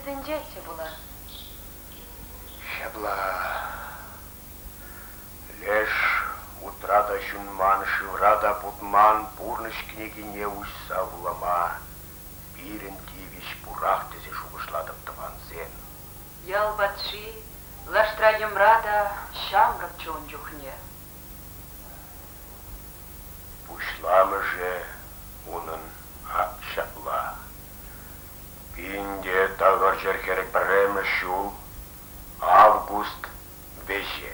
Сенжейші бұла. Шабла. Леш утрата шунман, шыврата путман, пурныш княгине уйса улама. Бирен тивиш пурах тізе шуғышладып тыван зен. Ял батши, лаштрадем рада, шамрак чон жүхне. Пушламы же унын ак шабла. Бинде тағыр жеркерек біремі шул август веше.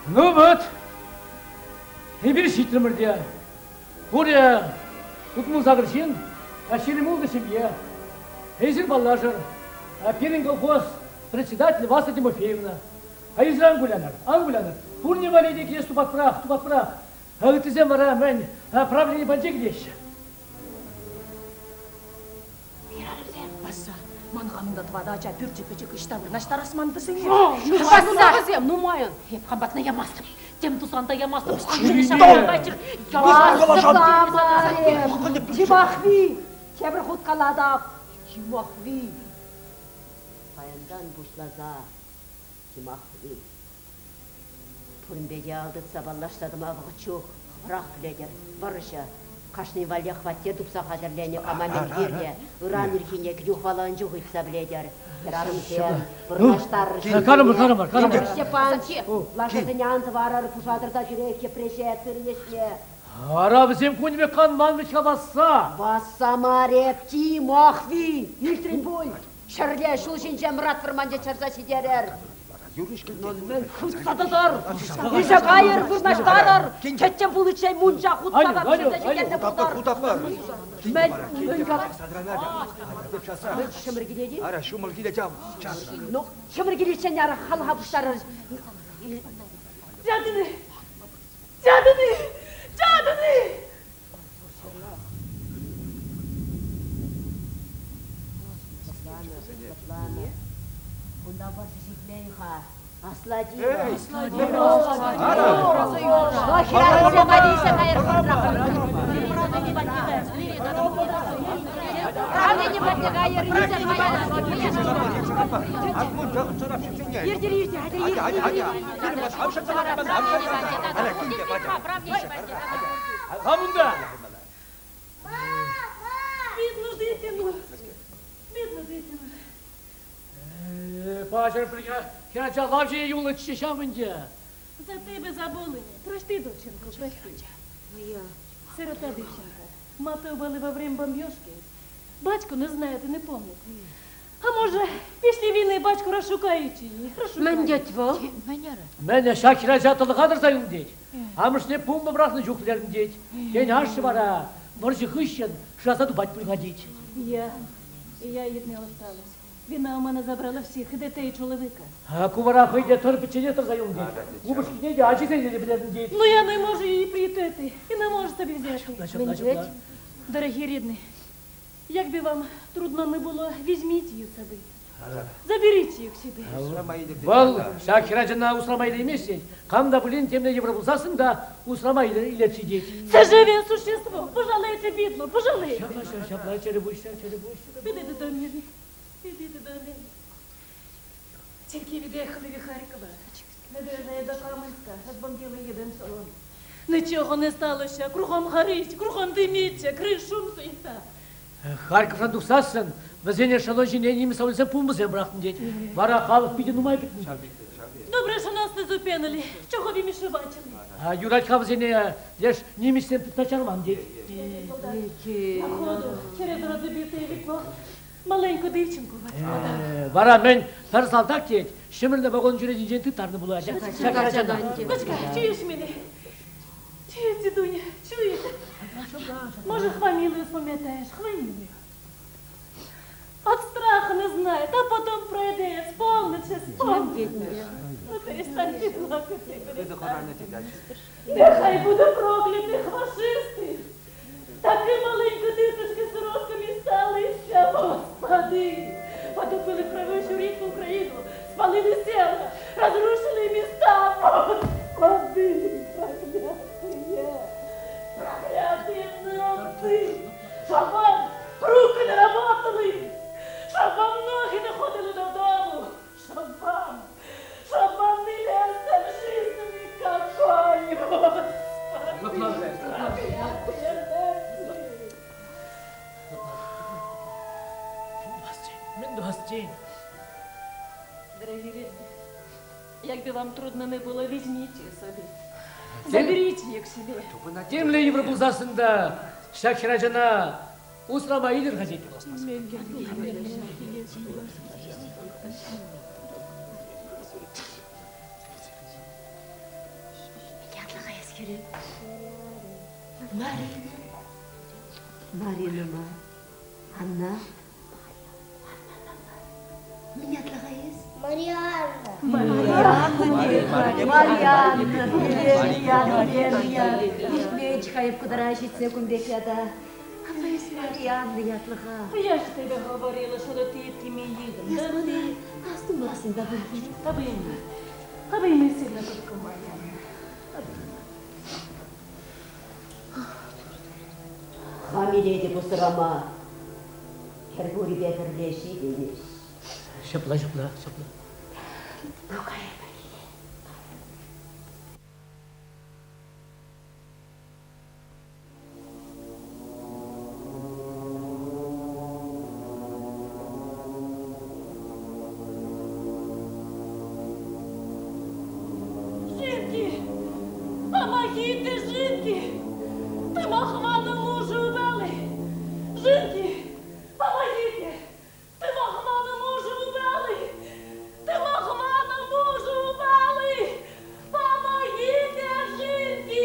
Ну вот, и берешите мордя. Буря, тут мы загрузим, а шеремул до семья. Эзер баллажер, а первый колхоз, председатель Васа Тимофеевна. А из Ангулянар, бурня валеди где ступат прах. А вот из Эмара, мен, правление бандик деща. Манғамында твада ача пүрчі-пүрчі кыштабыр наштар асманды сыңе. Басса! Ну майын. Хеп қамбатына ямастым. Тем тусанда ямастым. Тимахви! Тебір худ қаладап. Тимахви! Баяндан бұшлаза. Тимахви. Пұрынбеде алдытса баллаштадым авығы чоқ. Бірақ біледер. Барыша. Қашны валия хватте дупса қадырлене қамамен берде. Үран үркене күдіқвалан жоқ үйтса біледер. Керарым сен, бұрнаштар Карым. Степанчи, лашыдың анты варары пұшадырда жүрекке преше түрнесіне. Арабы сем көнеме қанманмышқа басса. Басса мареп, Тимахви! Үлтрін бой! Шырле, шул жинже мұрат фырманде чарса сидерер. Хутсадыдыр, иже қайыр бұрнаштадыр, кетчен бұл үшей мұнша хутсадыр, шында жегенде бұлдар. Мен шымыргеледи? Ара, шымыргеле жам. Шымыргелешен яры халға бұштарыр. Жадыны! Бұнда барсы жетлейха. Аслади. Хамунда. Пашер прикра, лавжі юлы чешамынде. За тебе забули. Прости, доченько, прости. Сирота дівчинка. Мати убили во время бомбьошки. Батько не знає, не помнить. А може, після війни батько розшукаючи її. Мен детво. Мен Шакира жатылы қадыр сайын дейд. Амышне пумба брахны жүклерін дейд. Ен ашы бара, мұржы хыщен, жазаду бать пригодить. Я єдне осталась. Війна у мене забрала всіх, і дітей, і чоловіка. А кувара хыйде төр печенетр сайын дейд. Убышки неде ачы зейдеді білерін дейд. Ну я не можу її приютити, і не можу собі взяти. Дорогі рідні, як би вам трудно не було, візьміть її собі. Заберіть їх собі. Бұл Шакира жана усрамайды емес дейд. Қамда білін темне евро бұлсасын да усрамайды илетші дейд. Це живе существо, пожалейте бідно, пожалейте. Шапла, черебуща. Підійте до мене. Тільки від'їхали від Харкова. Недержає до Каменська, розбомбили один салон. Нічого не сталося, кругом горить, кругом диміться, криш шум суєта. Харьков'дан дұқсасын, бізене шало жиненіміз ауылса пумбыз брақтын дейді. Бара халық бейді нумай бітін. Добре, що нас не зупинили. Чого ви міше бачили? Юрачка бізене, деш, немістен тачарман дейді. Походу, через розбите вікно маленьку дівчинку бачила. Бара мен тар салтак дейді. Шымырда вагон жүретін жен тұттарны бұлады. Дочка, чуєш мене? Чуєш, дідуня, чуєш? Може, фамілію пам'ятаєш, фамілію? От страху не знає, та потім пройде, сповниться, сповниться. Ну, перестаньте плакати, перестаньте. Нехай буде прокляті фашисти. Такі маленькі діточки з сиротками сталися, Господи. Потопили правішу рідну Україну, спалили села, розрушили міста, Господи, проклятые, проклятые нации. Щоб вам руки не работали, щоб вам ноги не ходили додому, щоб вам не лезли в жизнь никакой, Господи, проклятые нации. Мен дұғасчейін. Дорогі рідні, як би вам трудно не було, візьміть її собі. Заберіть її к собі. Темлі Европузасында Шакиражана ұсырама елер қажет. Ятlağa eskeri. Marina mı? Anna? Min yatlağayız? Ишмеч хайып кударашиться кумбекяда. Аллайс Марьянна ятlağa. Я ж тебе говорила, що до тітки ми їдемо. Я смотри, астым басында был. Аби ми сильно только Мар'яна. Хамиледи bu sırama. Herguri bekerleşi demiş. Шапла. Рукая. Жінки! Помогите, жінки! Тимохвану мужу убили! Жінки! Помогите! Тимохвану мужу убили! Тимохвану мужу убили! Помогите, жінки!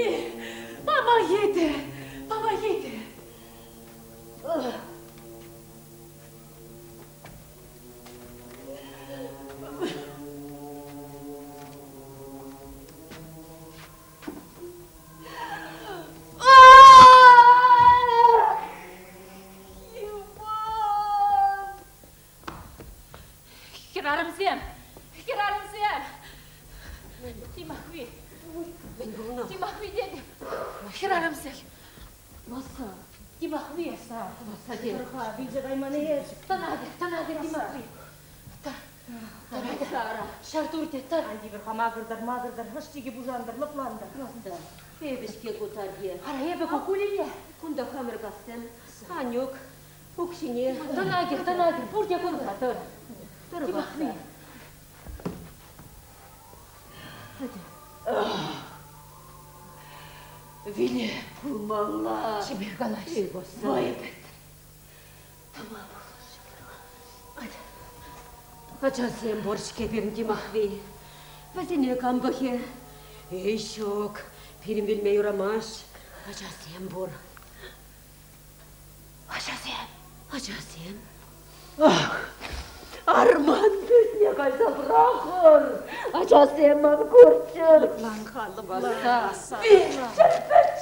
Помогите! Помогите! Херарымсен! Херарымсен! Тимохви! Тимохви деді! Херарымсен! Баса! Тимохви! Баса деді! Бейджагай мане! Танадыр, Тимохви! Шартурте, тар! Андиверха мағырдар, ғыштеге бұжандар, лыпландар. Бебешке кутарге. Арая бі кукулеме? Кунда хамыр кастым. Анюк. Укшине. Танагер, бурде кунда, тар! Тимохви! Виле пулмалла. Чебергалаш! Ey bossa. Vay be! Açasın borç kepirim Timahvi. Vazine kambahı. Ey şok. Pirim bilme yoramaş. Açasın bor. Açasın. Arman gözüne kaysa bırakır. Açasın man kurçur. Lan kalım basa!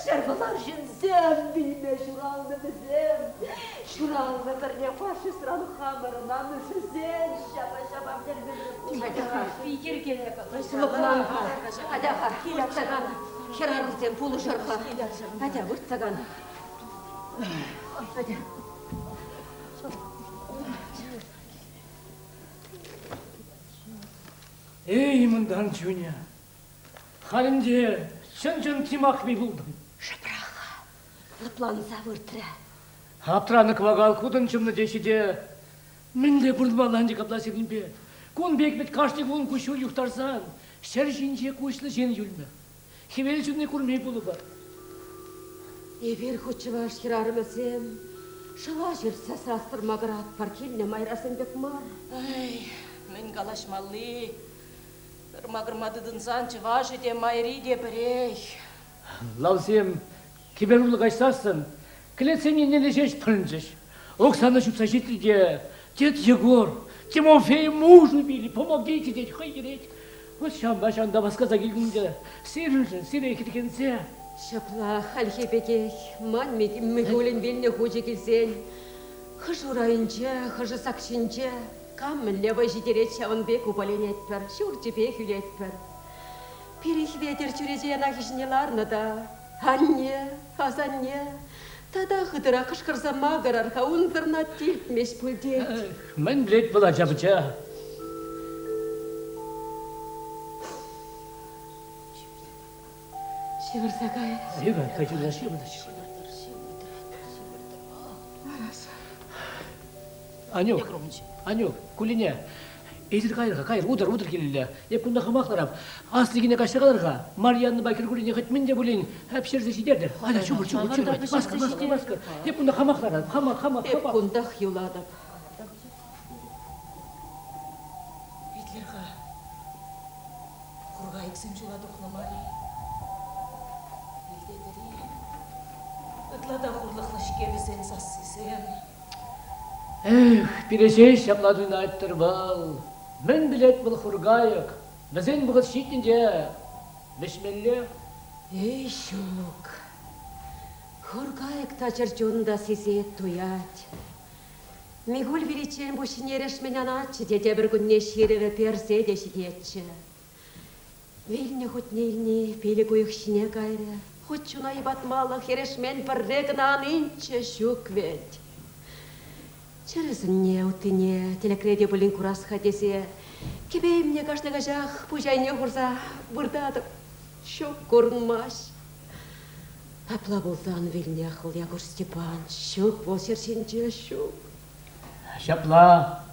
Şerfalar şinsem bilme şuralını bizim. Şuralını birine faşist ranı hamarına müşüzen. Şaba bildim. Fikir gerek. Sıvıklan. Hadi ha. Sagan. Şerarızden pulu şarka. Hadi vırt sagan. Hadi. Ей, мындан чуня. Халінде шын тимақ бей болдым. Шапраха, лыпланса выртыра. Аптыраны квагал кудын чымны дешеде. Менде бұрдымалан жек апласырын бе. Кон бекмет каштық олын көшір юқтарсан, шәр жинже көшлі жен юлмі. Хевел жүнне көрмей болу бар. Эвер хочeva шкирарымызем, шала жүрсе састырмағырат паркеліне майрасын бек мар. Ай, мен галашмалы. Ырмагырмадыдын санчы важы де майри де бірей. Лаусем, киберулы қайсасын, кілетсен енелі жеш пырынжыш. Оксана шутса жетілге, дед Егор, Тимофей муж убили, помогите, дед, хайрет. Вот шамба-шанда басқаза келгенде, серілжін, серей кеткенсе. Шапла халхепеке, ман мегулен велне хуже келсен. Хыжы урайынче, хыжы сақшынче, камын левай житерет шавынбек упален етпір, шурчепе хүлетпір. Перех ветер чүреже нахишнеларны да, анне, азанне, тада хыдыра қышқырса мағырарға ұндырна телпмеш пүлдет. Мен білет бұл ажабыча. Шевырса қайыр. Егер, қайшыда шевырда. Анюк, кулине. Эзір қайыр, удар келілі. Еп күнді қамақтарап, аслигіне қаштағаларға, Марьянны байкер кулине қайтмен де бұлейін, әпшерді жидерді. Ада, шүбір, маскар. Еп күнді қамақтарап, қамақ. Еп күндақ юладып. Гитлерға құрға ексем жылады құламали. Елдедірі, ұтлада құрлықлы шкелі сен сассызен. Перешей шапладын айттыр бол. Мен білет бұл құрғайық. Бізен бұғыз шетінде. Бішмелі. Эй, шук. Хоргайык тачыр жонда сезет туять. Мигуль величен бушинереш менен атчы, дете бір күнне шерері персе де шидетчі. Вельне хоть нейлне, пелі көйік шине кайры. Хоть чунай батмалы херешмен біррегін анынчы шук ведь. Черезіне, утыне, телекреде бұлін курасқа десе, кебей мне каждыға жақ, пұжайне құрса, бұрдадып, шок көрінмаш. Апла болсан вельне ақыл, Ягур Степан, шок бол серсенче, шок. Шапла.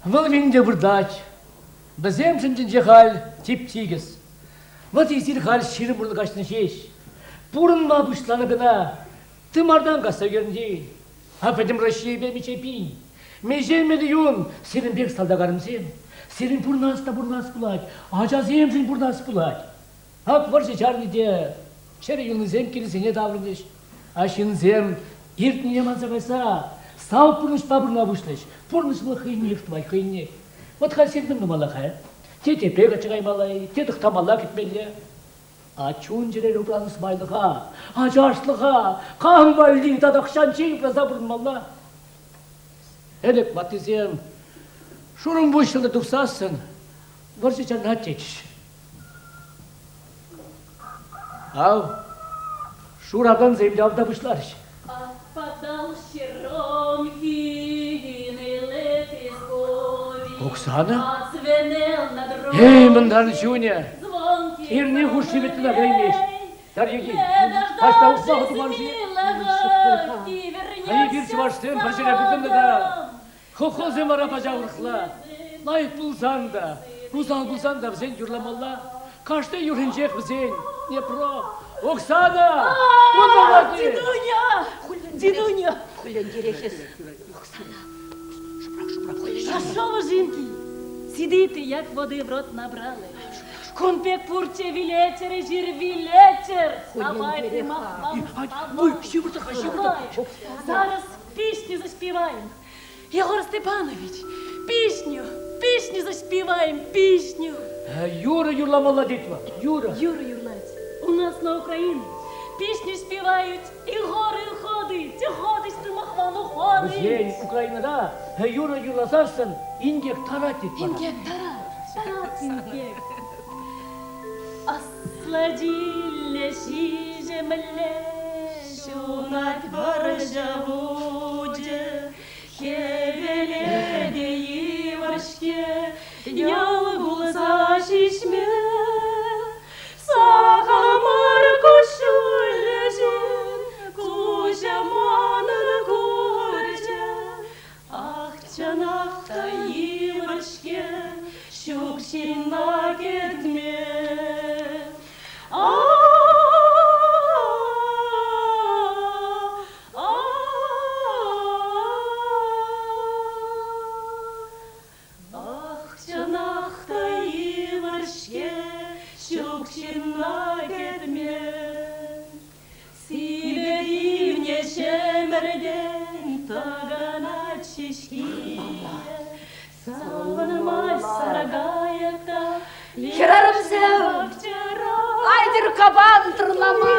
Бұл венде бұрдач. Бізем шынчын жехал тип-тигіз. Вот есір хал ширы бұрлы қашны шеш. Бұрынма бұшланы гына. Тымардан қаса көріндей. Ападым Россия бермече пин. Меже миллион сенің бек салдағарым сен. Сенің бұрнасына бұрнас бұлад. Ажазем сен бұрнас бұлад. Ап варшы чарныде. Шәрі юлын зем келісене даврындеш. Ашын зем ертіне манса қайса. Сау бұрныш ба бұрна бұшлеш. Бұрнышылы қиын ектімай қиын. Вот қай сен бұнғы мала қай. Те тепек ачығай малай, те дықтамала кетмелі. Ачун жерер ұпраныс байлыға, ажашлыға, қан байлы тадақшан чейіп раза бұрынмалла. Әлік матызем, шұрын бұшылы дұқсасын, варсы чарна течіш. Ау, шұраған землявда бұшларыш. Отпадал щеромки, нылы пескови. Оксана? Отзвенел на дроге. Ей, мындан жуне. Звонки. Ирне хушеветін ағаймеш. Тарьеги, қашта ұқсағы тұмаршы. Айы бірші баштың бір жере бүгінді да. Хохозы марапа жауырқла. Лайық бұлсан да, бұлсан да бізен юрламалла. Қашты юрінжек бізен. Не про. Оксана! Дедуня! Дедуня! Хүлен дерехес. Оксана. А що ви, жінки? Сидите, як води в рот набрали. Конпек пурче вілечер, жир вілечер. Давайте махвам. Зараз пісню заспіваємо. Єгор Степанович, пісню заспіваємо, пісню. Юра юрламалла дитва. Юра. Юра Юрлець, у нас на Україні пісню співають і гори ходить ти махвану ходить. Бізен Українада Юра юрласарсын, ингек таратит. Ингек тарат, ингек. Асладиле шижемле, шунать баржа буде, хевеле дейвашке, ял булса шишме. Акчанақта еміршкен шөкшенна кетме. Акчанақта еміршкен шөкшенна кетме. Сибедивне шемірден тағана чешкие. Салынмай сарғайықта Херарымсың! Айдыр кабан тұрлама!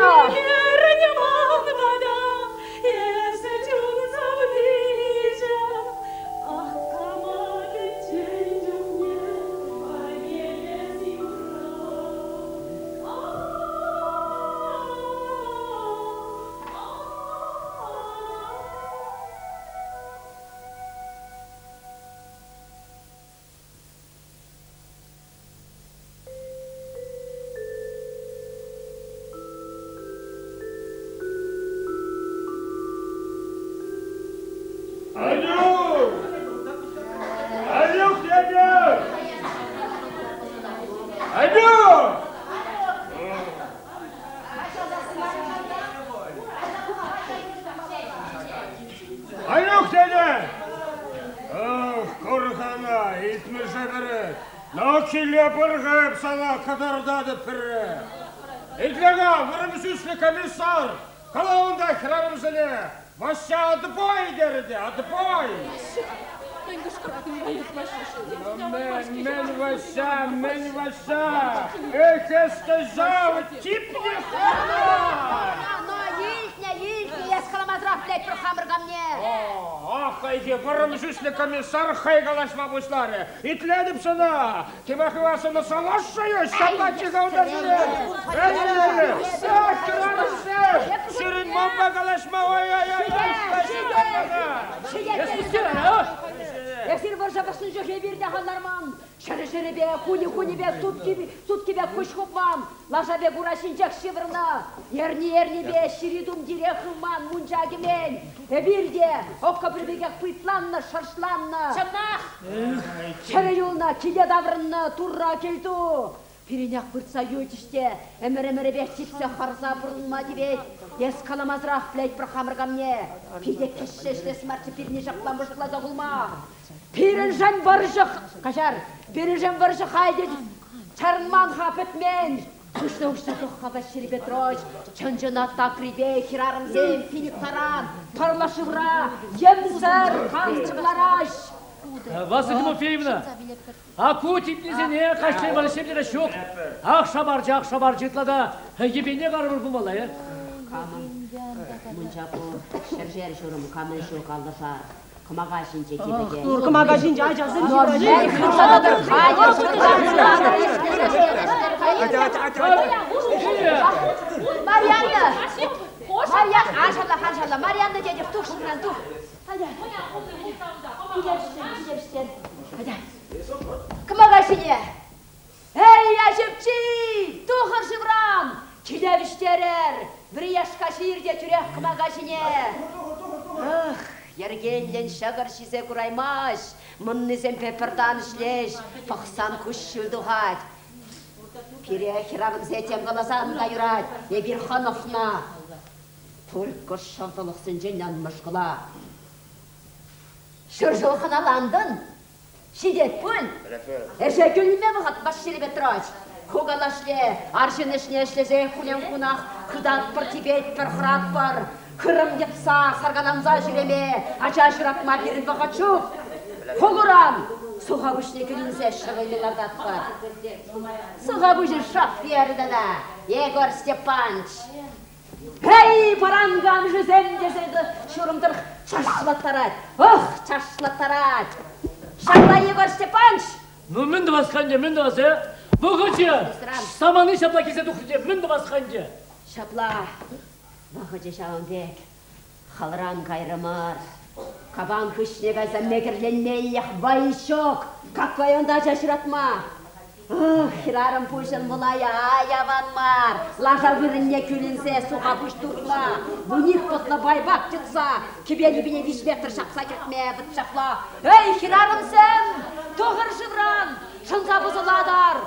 Пырғып сала қыдырдады пірі. Итлеға вырымыз үслі комиссар, қалауында храрымзілі, башша адыбай дерді, адыбай. Мен ваша, эхесті жау, типне храна. Я скаламазрах, блядь, прохамыр ко мне. Ах, айге, вырымыз үслі комиссар, хайгалашма бұшлары. Итледіп сына, кемахывасыны салашшайы, шапатчыға удасыны. Шырын мамба қалашма, ой-ой-ой. Ексер барша басын жөке берді қаларман. Шыры-шыры бе, куни-куни бе, сутки бе, күш хопман. Лажа бе, бурашынчак шывырна. Ерни бе, ширидум дирехыман, мунчаги мен. Бірде, оққа бірбеге пытланна, шаршланна. Шамнақ! Шыры юлна, келе даврынна, турра келду. Перенек бұртса өтіште, әмір-әмірі бе, типсе қарса бұрынма дебет. Ес қаламазырақ, блядь, бір қамырға мне. Пиде кешшешлес марчы перне жақламышқыла зағылма. Перінжан барыжық, қажар, перінжан барыжық хайдет, чарынман хапетмен. Күшті тұққа бәшірі Петроч, чынжына тақрибе, хирарымзен, пиниктаран, тарлашывра, емсір, қаңшықлараш. Василь Тимофеевна, аку типнезіне қаштай балышемдері шоқ. Ақ шабар жытлада, ебене қарымыр бұмала, е? Камын, мұнша бұл, шәржер жұрым, камын шоқ алдашар. Кымаға жинже кебеге. Кымаға жинже ажазын Marianna dedi, tuh şundan tuh. Hadi. Gidersin. Hadi. Kımаға жине. Ey yaşıpçı, tuğır şıvran. Kilevişterer. Bir yaşka şiirde türek kımаға жине. Ергелден шағыр шизе құраймаш, мұннызен пепірдан ішлеш, пақсан күш шүлдуғад. Пире хирағын зәтем қаласан қайрат, ебір ханофна. Только шавдалықсын женнан мұшқыла. Шүржілхын аландын, шидет пүн. Әже күліме бұғат баш шеребе тұрач. Когалашле, аршын ішіне ішлезе күлен қунақ, күдат бір тибет бір қырат бар. Кырым депса, сарганамза жүреме, ача жырақма берін бағачуп. Қолырам, суға бүшіне күнінзе шығылылардат бар. Суға бүшін шақ берді да, Егор Степанович. Эй, парангам жүзем деседі, шұрымдыр чашшылаттарад. Ох, чашшылаттарад. Шақла, Егор Степанович. Ну, мінді басқанде, мінді бас, е? Бұғычы, саманы шапла кесе тұқыде, мінді басқанде. Шапла. Вахыжы Шауынбек, халыран кайрымар, кабан күшіне қайса мекірленмей бай шоқ, каквай онда жашыратма. Хирарым пушын булая, аяванмар. Лажа вырынне күлінсе, суға пуш туртла. Буник потла байбак çıksa, кибені біне вишвектір шапса кетме, біт шапла. Эй, хирарым сен, тоғыр жывран, шынса бұзыладар.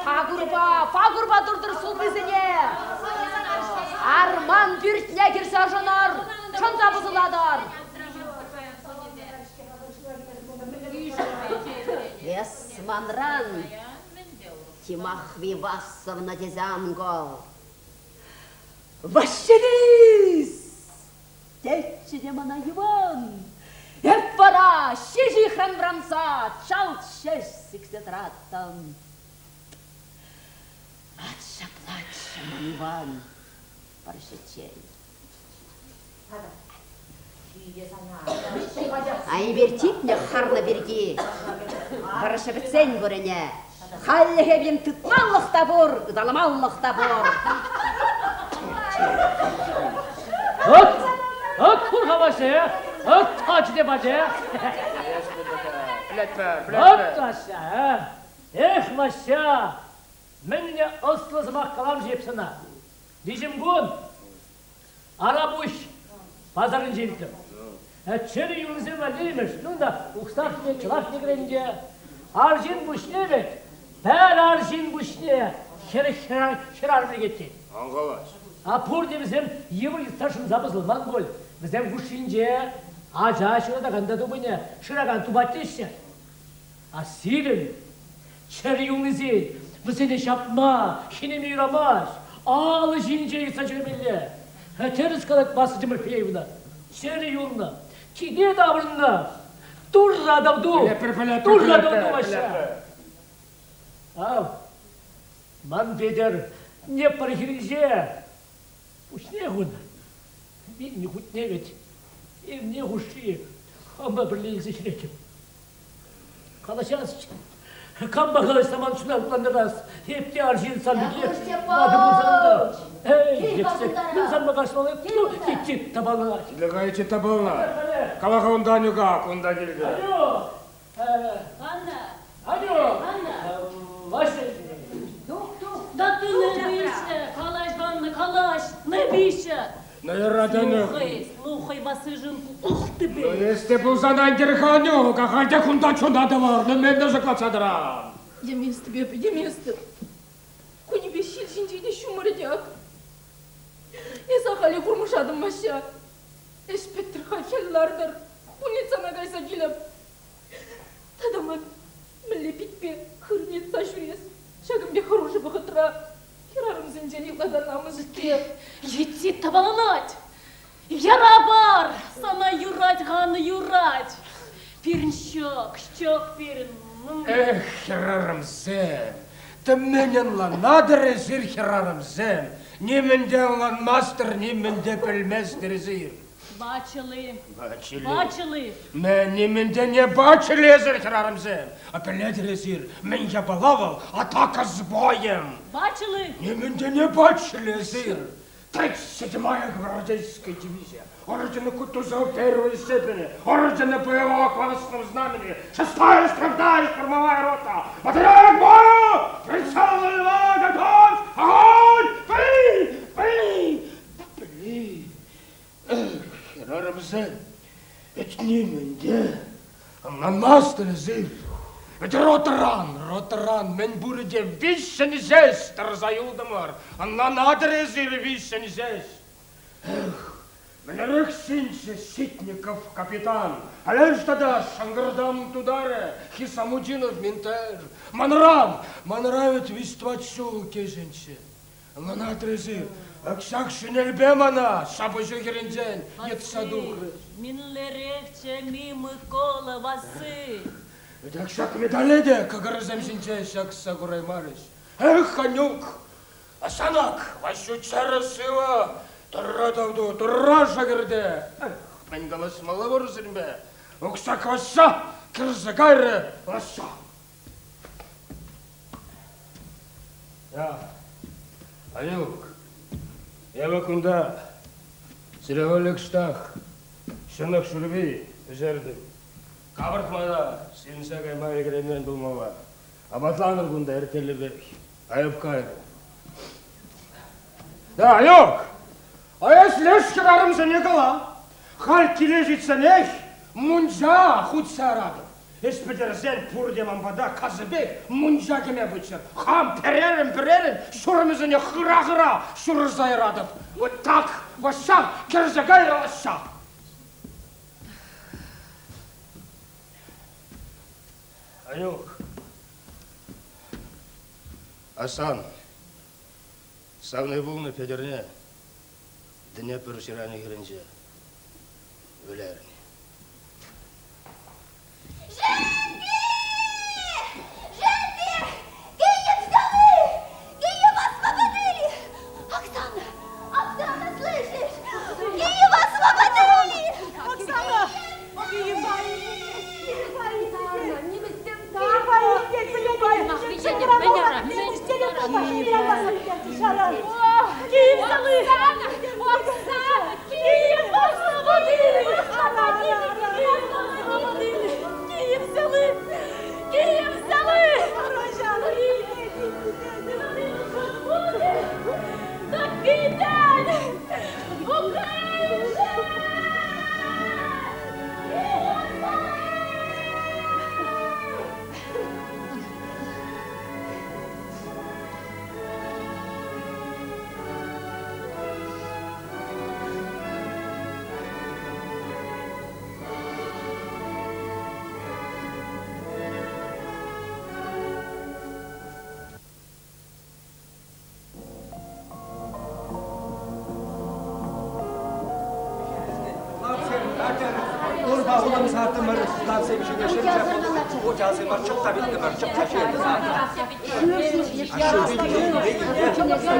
Фагурба дұрдыр сул бізіне. Арман бүртіне кірсе жонар, шынса бұзыладар. Манран, Тимахви Вассовна Дезянго. Василис! Течене мана Иван! Эппара, щежи хранбранца, чал щеж сиксетратам. Плача, ман Иван, паршечей. Ай бертит мне харна берги. Хорошо бецен горене. Халлеге бен тытмаллық табор, заламаллық табор. От курға башы, от тачы деп башы. От аша, эх маша, менне ослызымақ қалам жепсіна. Дежім күн, арабуш, пазарын жемтім. Çeri yüzü verliymiş, nunda uksat ne çılak ne girince, arjin buş ne bet, per arjin buş ne, şerar bir gitti. Angalaş. Apur de bizim yıvır taşın zabızılman bol, bizim kuşince, aca şurada kanda dubine, şıragan tubatteşe. Asirin, çeri yüzü, bu sene şapma, şine mi yuramaz, ağlı jinceyi saçını belli. Ters kalık basıcımır peyvuna, çeri yoluna. Ki ne davranına? Durra davdu. Durra davdu başa. Av. Man beder ne parhirince. Uş ne hun? Bir ne hut ne vet. Ev ne huşi. Ama birliği seçilekim. Kalaşans için. Kan bakalım zaman şuna kullanırız. Hep de arşi insan biliyor. Adı bu zanında. Ey yüksek. İnsan bakışmalı. Gitti tabanlar. Dilagayti tabanlar. Kalaka ondan yok, ondan geldi. Alo. Anna. Alo. Anna. Başlayın. Да ты не більше, калаш, Ганна, калаш, не більше. Наверное, Слухай, Васижинку, ух тебе. Если бы задан дерханю, как хотя кунда чудо var, но мен даже клацадра. Деместіп еп, деместіп. Көне бешел жинжейде шумырдяк. Есақали құрмышадым маша. Эшпеттір хачаллардыр. Пуницана кайса келіп. Тадаман, мілі питпе, хырмет сашурес. Шагымбе хороший бұқытыра. Херарым зінжен иладан намыз ке. Ети табаланать. Яра бар, sana юрать, Ганна, юрать. Пирін щок пирін. Эх, херарымсен. Ты менен лан надыры зир херарымсен. Неменде лан мастер, неменде пілместер зир. Бачили. Бачили. Бачили. Мен неменде не бачили зир херарымсен. А піледер зир, мен я балавал атака с боем. Бачили. Неменде не бачили зир. 37-я гвардейская дивизия. Ордена Кутузова первой степени. Ордена боевого классного знамени. 6-я стрелковая штурмовая рота. Батальон к бою! Прицел налево, готов! Огонь! Пли! Пли! Эх, Херарымсен, это не менде. На мастер зир. Это Ротаран, мен буде вишен зес, тарзаюлдамар, а на надре зир вишен зес. Эх, мен рыхсинче Ситников капитан, алеш тада Шангардам тударе, Хисамудинов ментер, манравит вистват шул кеженче. На надре зир, акшак шинельбе мана, шабыжы геренжен, етсадукры. Минлерекче ми Микола Василь. Так шак медаледе, как раземсинче шак сагурай мариш. Эх, Ханюк, асанак, вашу чара сила, тарадавду, тараша герде. Эх, мен галас малавар зирме, уксак васа, кирзагайре васа. Я, Ханюк, я вакунда, сиревалек штах, шанак шурби, жердим. Кабыртмада, сенсагай майгремен булмава. Абатланыр күнде эртеле берек. Айып кайры. Да, yok. Аяс лешкарарымсы не кала. Халь кележитсен эх, мунжа худсарады. Эспедерзен пурдеман бада казыбек мунжа кеме бычыр. Хам перерин, шурымызыне хыра-хыра шуры зайрадып. Вот так, вассам, керзегайра вассам. Анюк. Асан. Савны булны педерне. Днепр шираны гринже. Өлерни. Ulan saatin var, daha sevişim yaşayacak. O cazı var, çok tabii ki var, çok taşıydı zaten.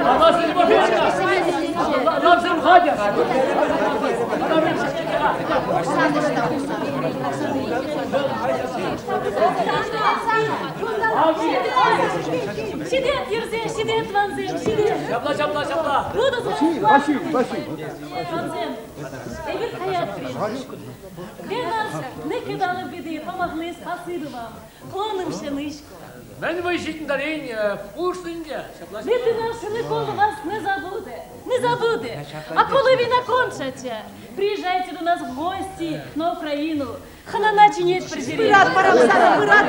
Allah seni bakıyor. Adam sen hadi. Şiddet yürüse, şiddet vanzem, şiddet. Şapla. Budu zor. Başı. Vanзем, эвир хаят прежде. Вы нас не кидали в беды, помогли, спасибо вам. Клонимся низько. Ben bu işin дарень пуштинге. Дитина ніколи вас не забуде. А коли війна кончиться, приїжджайте до нас в гості на Україну. Хана начинять презерватив. Bırak.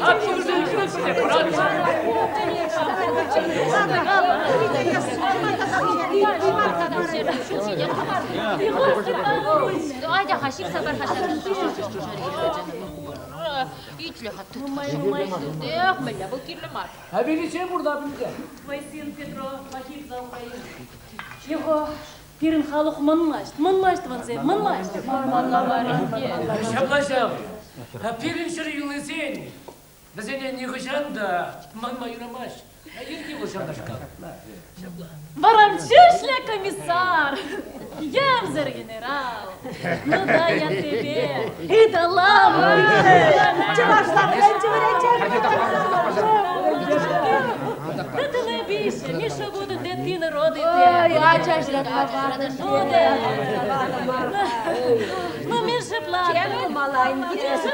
At yüzünü kırıksın. Bırak. Ayda haşir sefer haşir. İçli hattı. Değil bu kirli mar. Ha beni şey burada bize. Твой сын Петро погиб за Украину. Его пирин халух манмашт ванзем, манмашт. Şaplaşam. Ha pirinçleri yılızın. Bizene ne kışan da manma yürümez. Ha yürü bu şaplaşkan. Ворончишля комиссар, Ямзер генерал, ну да я тебе и дала Та ти не бійся, Міша буде дитина родити. Буде. Ну, Міша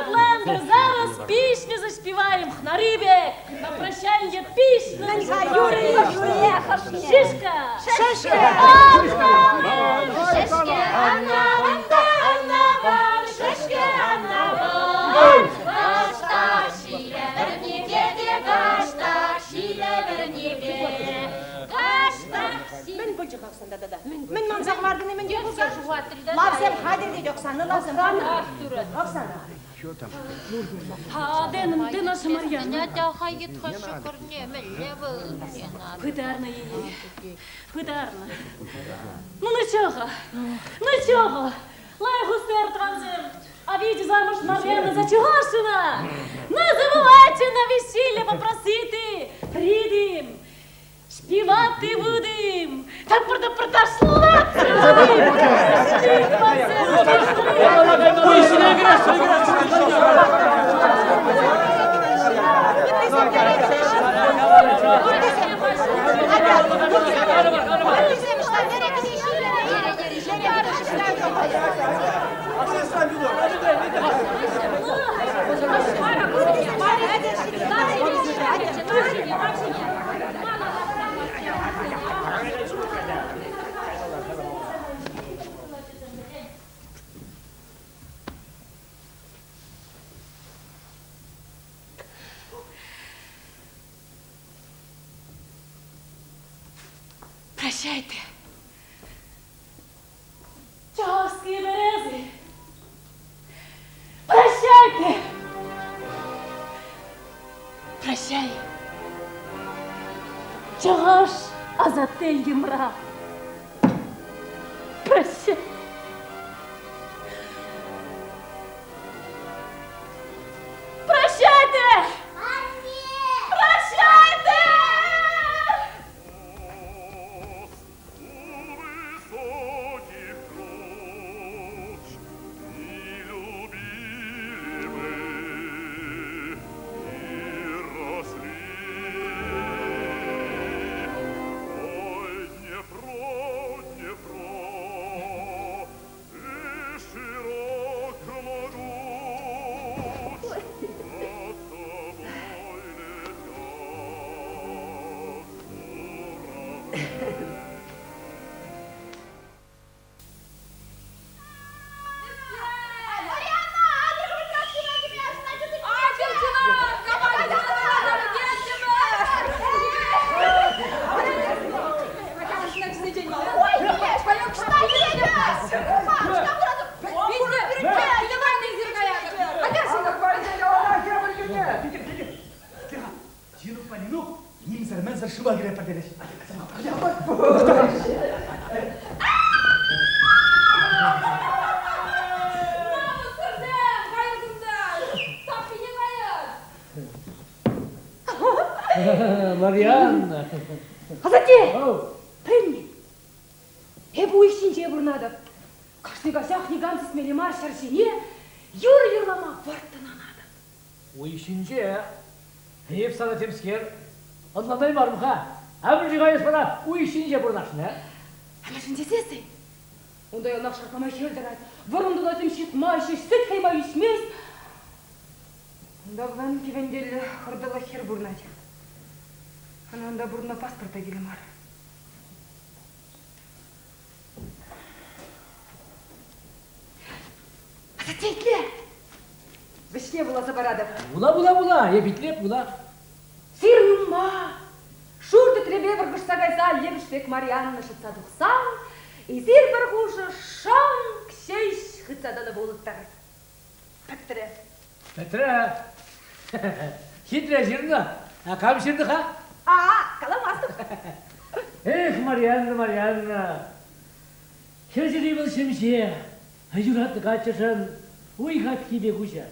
Пландер, зараз пісню заспіваємо на рибі. На прощання пісню. Шишка. Мен манзағлардың емен де болса. Лавзем қадыр дейді Оксана, лавзем қадыр. Оксана. Ha, де наша Мар'яна? Надя хайт хашукар не мелево. Пидарна її. Пидарна. Ну нічого. Лай густер транзем. А віді замуж Мар'яна Зачугашина. Не забувайте на весілля попросити. Прийдем. Співати будем. Так продошла. Hadi. Прощайте. Часки берези. Прощайте. Прощай. Чого ж азатель мра? Прощай. Прощайте! Прощайте! Marianna. Азате! Пенни! Эбу ишинче бурнады. Кашныга сахни гамсыз мели маршаршине юр-юрлама варттананады. O işince hep sana temsker. Anladın var mı ha? Hem gayet bana o işince buradasın ha? Ама шинче сесей. Ондай онақ шарпама хердерат. Вырынды да тимшит майшиш, сет хайма ишмес. Онда ван кивенделі хырдыла хер бурнады. Ананда бурна паспорта келемар. Азатейтле! Вишне була забарадов. Була, я битлеп була. Сирнума! Шурды требе выргышса гайса лебішпек Марианна шытса дұқсан, изир выргушы шан кшейш хытсаданы болыттар. Пәктірі. Петра. Хитрая жирна. А кам жирны ха? Каламастық. Эх, Марианна. Хержери был шемше. Юратты качашан. Уйхат кибе куша.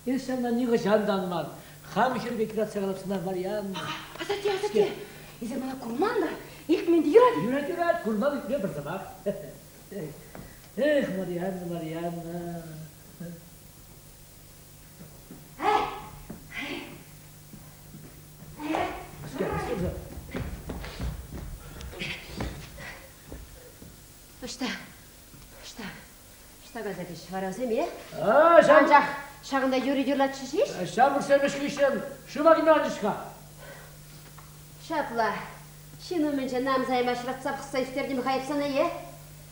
Иршаннан ниға жанданман. Хам хербек ратсагалапсынар Марианна. Азате. Изир мана курманда. Илк менді юрады. Юрат, курман итме бір замақ. Эх, Марианна. Что газетиш, варазым, е? Шамыр Анжақ шағында юридюрлат шишиш? сөмеш күйшен, шымағын анжышқа. Шапла, шыны менше нам займашыратса қыса үстердім қайыпсаны, е?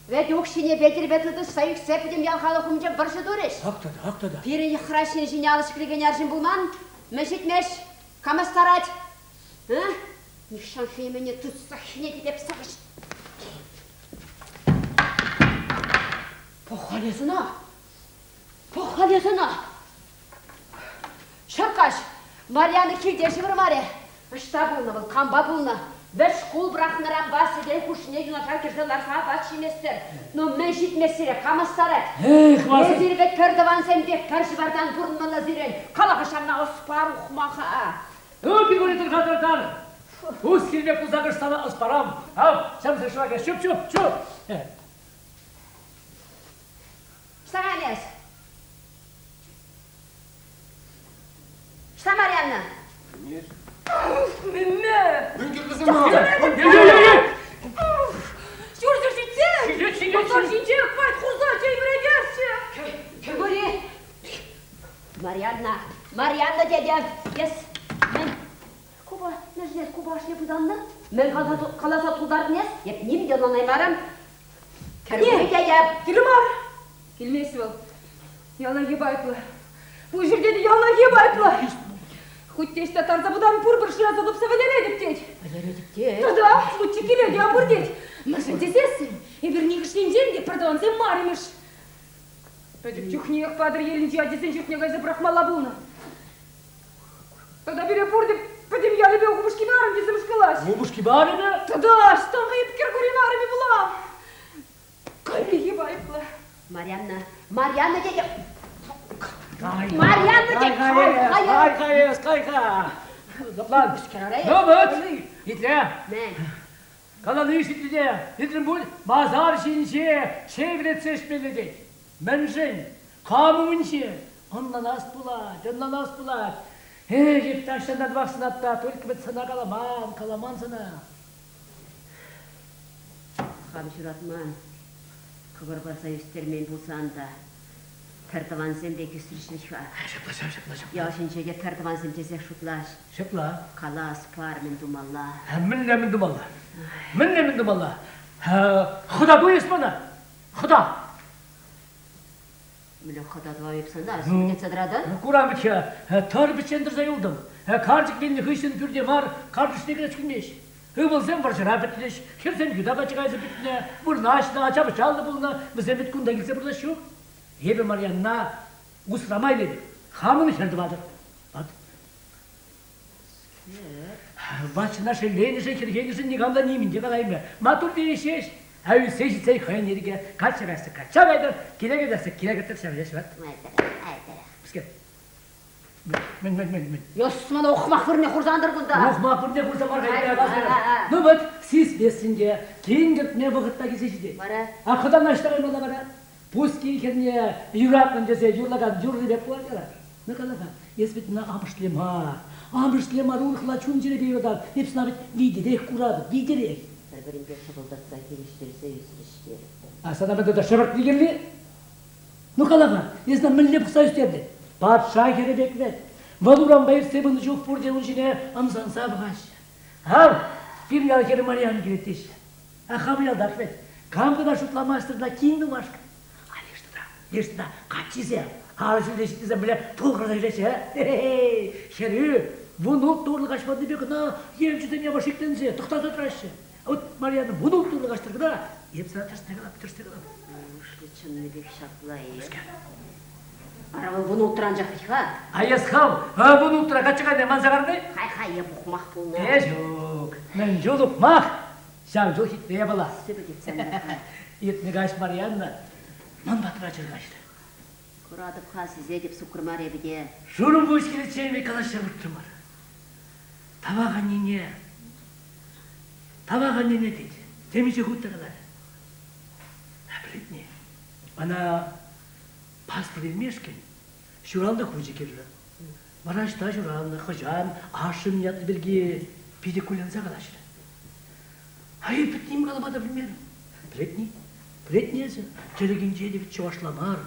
Вәт өкшіне бетір бетілді сайық сәпідім ялқалы құмжа бірші дөреш. Ақтады. Пирін еқырашын жіне алыш кірген әржін бұлман, мәшетмеш, камас тарать. Нишан хеймене тұтса хіне кетеп сағыш. Похалесына. Шырқаш, Марияны килдеші бір маре. Үшта бұлны бұл, қамба бұлны. Бір шқол бірақынырам басы ден күшіне юнашар керзіларса бат шеместір. Но мен жетмесіре, қамыстарат. Езірбет көрдіван сен бек першібардан бұрынмалы зирен. Қалақышанна ұспар ұқмаға. Bir görüntü kadırdan. Uz kirmek uzakır sana ısparam. Al, şamsı şuna gel. Şup. Что, Что, Марьяна? Нет. Меме! Үңгір қызым ау. Журзіршітсе! Хвайт хуза, жеймірегерші! Көре! Марьяна дедем. Ес, мен... Куба, нәжінет, Куба ашне бұданны? Мен қаласа тұлдардың ес? Еп, нем делан аймарам? Көре дедем. Келімар! Келмесі бол. Яла ебайплы. Бұл жерде де яла ебайплы. Хоть тешті тарза бұдан бұр бір шыразы допса вәлер едіп дейд. Вәлер едіп дейд? Да, случай келеді, апыр дейд. Мышын десесің, ебір негішленден де пардуансен марымыш. Пәдіп жүхне екпадыр елін жадесен жүхне ғайзы брахмала бұлны. Тогда бере пұрды, пәдім ялы бе оқымышки нарым десіміш қылаш. Мумушки барыны? Тогда, штанға епкер көрі нарымы бұлам. Кәлігі байыплы. Марьяна деде. Кайка. Заплан. Ну вот, Гитлер. Мен. Kalanı işitlide, Hitler bu mazar şinşe, çevretse şmelede. Menschen, kamunşe, ondan as bular. Git taşlarına baksın hatta, Türk bit sana kalaman sana. Kamşuratman. Kıvır barsa üstermen bulsan da. Tartıvan sendeki sürüşlük var. Şıpla. Yaşınçege tartıvan semtesek şutlaş. Şıpla. Kalas par min dumalla. Minne min dumalla. Xuda bu ismana. Xuda. Mülü xuda duvayıpsan da, sümünet sadıradın. Kur'an bitki, tar biçendir zayıldım. Karcık beni hışın pürde var, kardeşine gire çıkmış. Hıbıl sen varsa rapetleş, kimsen güda çıkaysa bitine, burnu açabı çaldı buluna, bize bitkunda gitse burada şu. Hebe Marianna, usramayla, hamını şerdi vardır. Bak. Başına şeylerini şekilgegisin nigamda nimince kalayım ya. Matur değişiş. Hayır seçsey kayan yerige kaç severse kaç çabeydir. Kile giderse kile getirse bir şey var. Biske. Men. Yosman okumak fırne kurzandır bunda. Okumak fırne kurzandır bunda. Ne bak siz besince keyin gitmeye vakitte gizecidi. Bara. Akıdan açtırayım ona bana. Puski kendine yurakın dese yurlagan yurli bep var ya. Ne kadar ha? Yesbetine Amrıslema ruhla çuncire bir adam. Hepsine bir liderek kuradı. Liderek. Birbirinde çabıldatsa geliştirirse yüzleştir. Sana ben de şabak digelli. Ne kadar ha? Yesna milli kısa üstlerdi. Padişah kere beklet. Valuran bayır sebini çok burada ucine amsan sabıkaş. Hav. Bir yal kere Marian'ı giretti işte. Akabı yal dakvet. Kampıda şutlamasırda kimdi başka? İşte da kaçıysa, harcında işte bile toğrada işte. Şerif, bu noktalarla kaçmadı bir kadar, yemciden yavaş eklense, tıktadı tıraşı. Ot Maria'nın bu noktalarla kaçtırdı da, hep sana ters tekrar. Şunu bir şaplayı. Araba bunu oturanacak ha? Ayas kav, bunu otura kaçacak ne manzarada? Hay ya bukmak bunu. Yok, men joluk mak. Şam jol hitleye bala. Sebedip sen. Yetme kaç Maria'nla. Man batıracır kaçtı. Kuradıp ha size dip sukurmar ebide. Şunun bu işkili çeymeyi kalaşlar bıktırmar. Tabağa nene dedi. Temizce hutlarlar. Bilet ne? Bana pastır ilmeşken, şuranda koyacak kirli. Maraş'ta şuranda hıcan, aşım yatlı bilgi, pide kullansa kalaştı. Hayır bittiğim kalamadı bilmiyorum. Bilet neyse, telegince de bir çavaşlamar.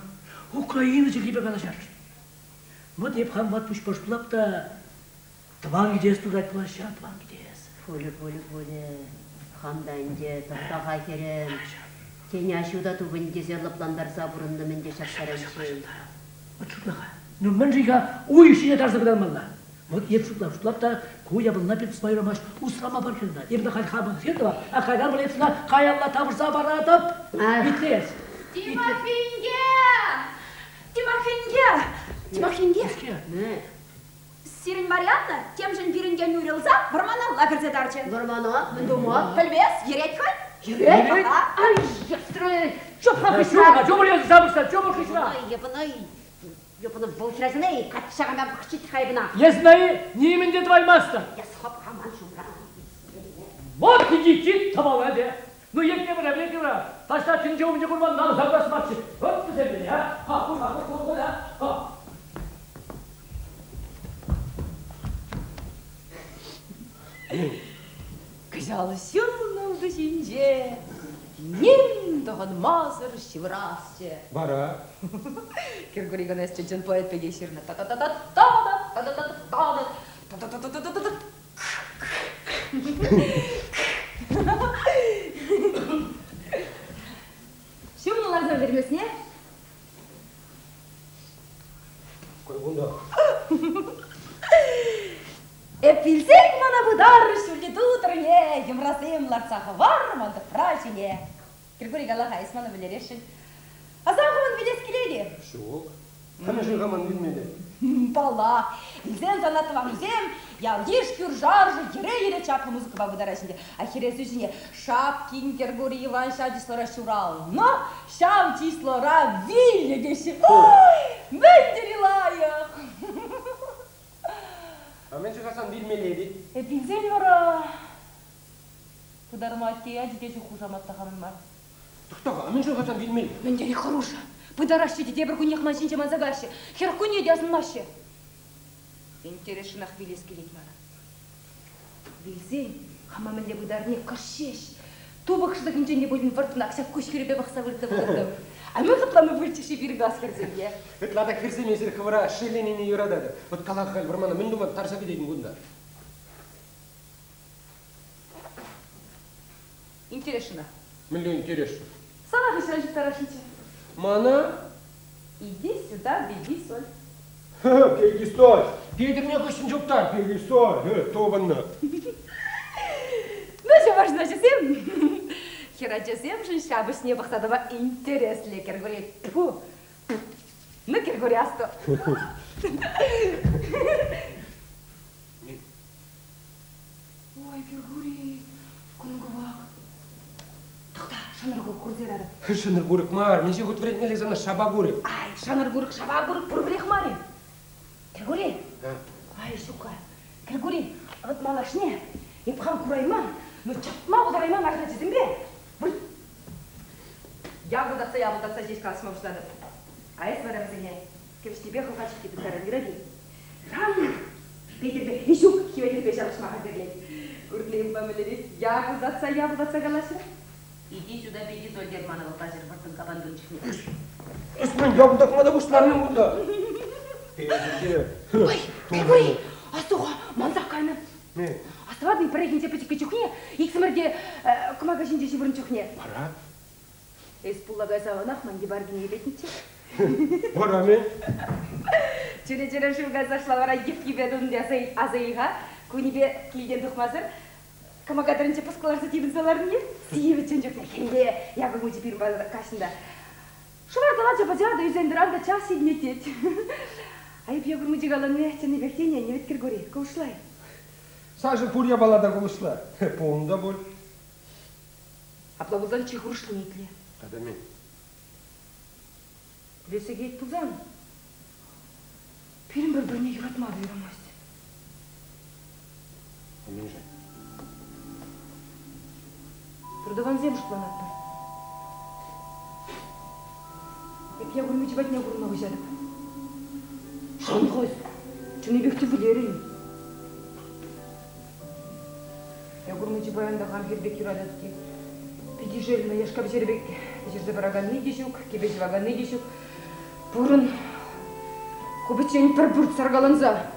Ukraynaca gibi kalacak. Mı deyip ham vatmış boş bulap da tavan gideriz durayt bulaşa, tavan gideriz. Poli. Hamda ince, tahta kerem. Sen yaşıda tubun dese laplandarsa burunda mende şaksaran şey. Açıkla. Ben riga o işine tarzı bilenmalla. Mı deyip şutlap da kuya buluna bir bayramış, usrama barkında. Evde kalkamın sirdi var. Akaylar böyle hepsine kayalla tavırsa baratıp bitleriz. Тимофинге! Ne? Сирин Марианна, тем же биринген юрилза, бармана лагерзе дарчен. Varmano, mındumu. Bilbez, yerek koy. Yürek? Ay, Çok bakışına, çok oluyorsun sabırsan, çok bakışına. Yapını bulşurasın ey, kaçışağı ben bakışık kaybına. Yesmeyi, niyemin de dvaymazsın. Ya sop aman şumra. Bak git, tamam hadi. Nu yekle bıra. Taşlar tünce olunca kurban dalı saklaşmakçı. Hop bu sebeli ya. Ha, bu ya. Ha. Кызалысың oldu şimdi. Нем doğan mazır şıvrasçı. Бара. Григорий Иванович Чечен поэт пегеширна. Şu bunlardan vermiyorsun ya? Koy bunda. Bilsek bana bu dar şurada тутрне, юмрасым ларцаха варман да прачине. Григорий Галаха Исманов билерешин. Азахман билес келеди. Шок. Қана жиғаман білмеді. Бала, илден занатывам зем, я лишь кюржаржы, ере чапы музыка благодарашінде. А хере сөзіне Шапкин Григорий Иван Шадислора Шурал. Но Шам Числора Вилья деші. Ой, мендерилая. А мен жиғасан білмеледі. Билзен вара. Подарма те, адидесі хужаматта ханын мар. Тұқтаға, мен жиғасан білмелі. Мендери хороша. Подараши де бір күнек машинче мазагашы. Хер күне дясын машы. Интересшінақ билес келет мара. Билзен, хамамынде бұдарне кашеш. Тубықшыда күнченде болын вартына ақсап көшкеребе бақса выртты болырды. А мы қытламы вылчеші бір газ кірзем, е? Ытлада кірсем есір қывыра шеленіне юрадады. Вот қалақ қал бірмана мен думан тарса кететін күнда. Интересшінақ. Миллион интерес. Салах еще раньше тарашинче. Мана? Иди сюда, беги соль. Пеги стой! Пейдірме көшін жоқтар, пеги стой! Тобанна. Ну, что важно, часем? Хера часем, что шабыш не бахтадова интерес ли, Григорий. Тьфу. Ну, Григорий, асто. Ой, Григорий, кунгувак. Тоқта, шанырғы құрдерады. Шыныр көрік мар, мен же құт верет мелезана шаба көрік. Ай, шаныр көрік, шаба көрік, пұрбірек марим. Григорий. Ай, шука. Григорий, вот малашне, ипхан курайман, но чапма ударайман ажна чизим бе. Бұл. Ябылдатса здесь касма ұштады. А это варам зене. Кевш тебе хохачки бітаран гради. Рам. Пейтербе, ишук, хиветербе шарышмаға берлет. Күртлейм памелерес, ябылдатса галашы. Иди сюда, беги, соль Германова, тазер, бартын кабандын чихне. Осман, ябылдатмада бұштармен бұнда. Ой, Григорий, астуға, манзақ кайны. Не? Астывадың пірегенде пәтекке чухне, иксімірде күмаға жіндеші бұрын чухне. Пара? Эспуллага саванақ манге баргіне елетінче. Пара мен? Чүре шуға зашлавара ефкебе дұнды азайға, көнебе кейден тұқмазыр. Күмаға дұрынче пұскаларсы тейбін саларын ел. Сейбі чөн жоқта кенде, яғы мұжы бір базар қашында. Шылар дала жапа-жады үзендіран да час едінетет. Айып яғыр мұжы қаланы, чәне бәктене, не веткер көре, көшілай. Сажы пурья балада көшілар. Полында бол. Аплавызан чехұрышлы нетле. Қада мен? Лесе кейт пұлзан. Перім бір-біріне юратмады юрамасты. Мен жай. Трудован зем шутланатты. Еп я көрмечі бәтіне көріма өжадып. Шан қойс, чынебекті білерін. Я көрмечі баянда қамгербек юрадатки. Педи желіна яшкап жербек. Жерді бараганны дешук, кебеш ваганны дешук. Бұрын көбітчен бір-бүрт саргаланза.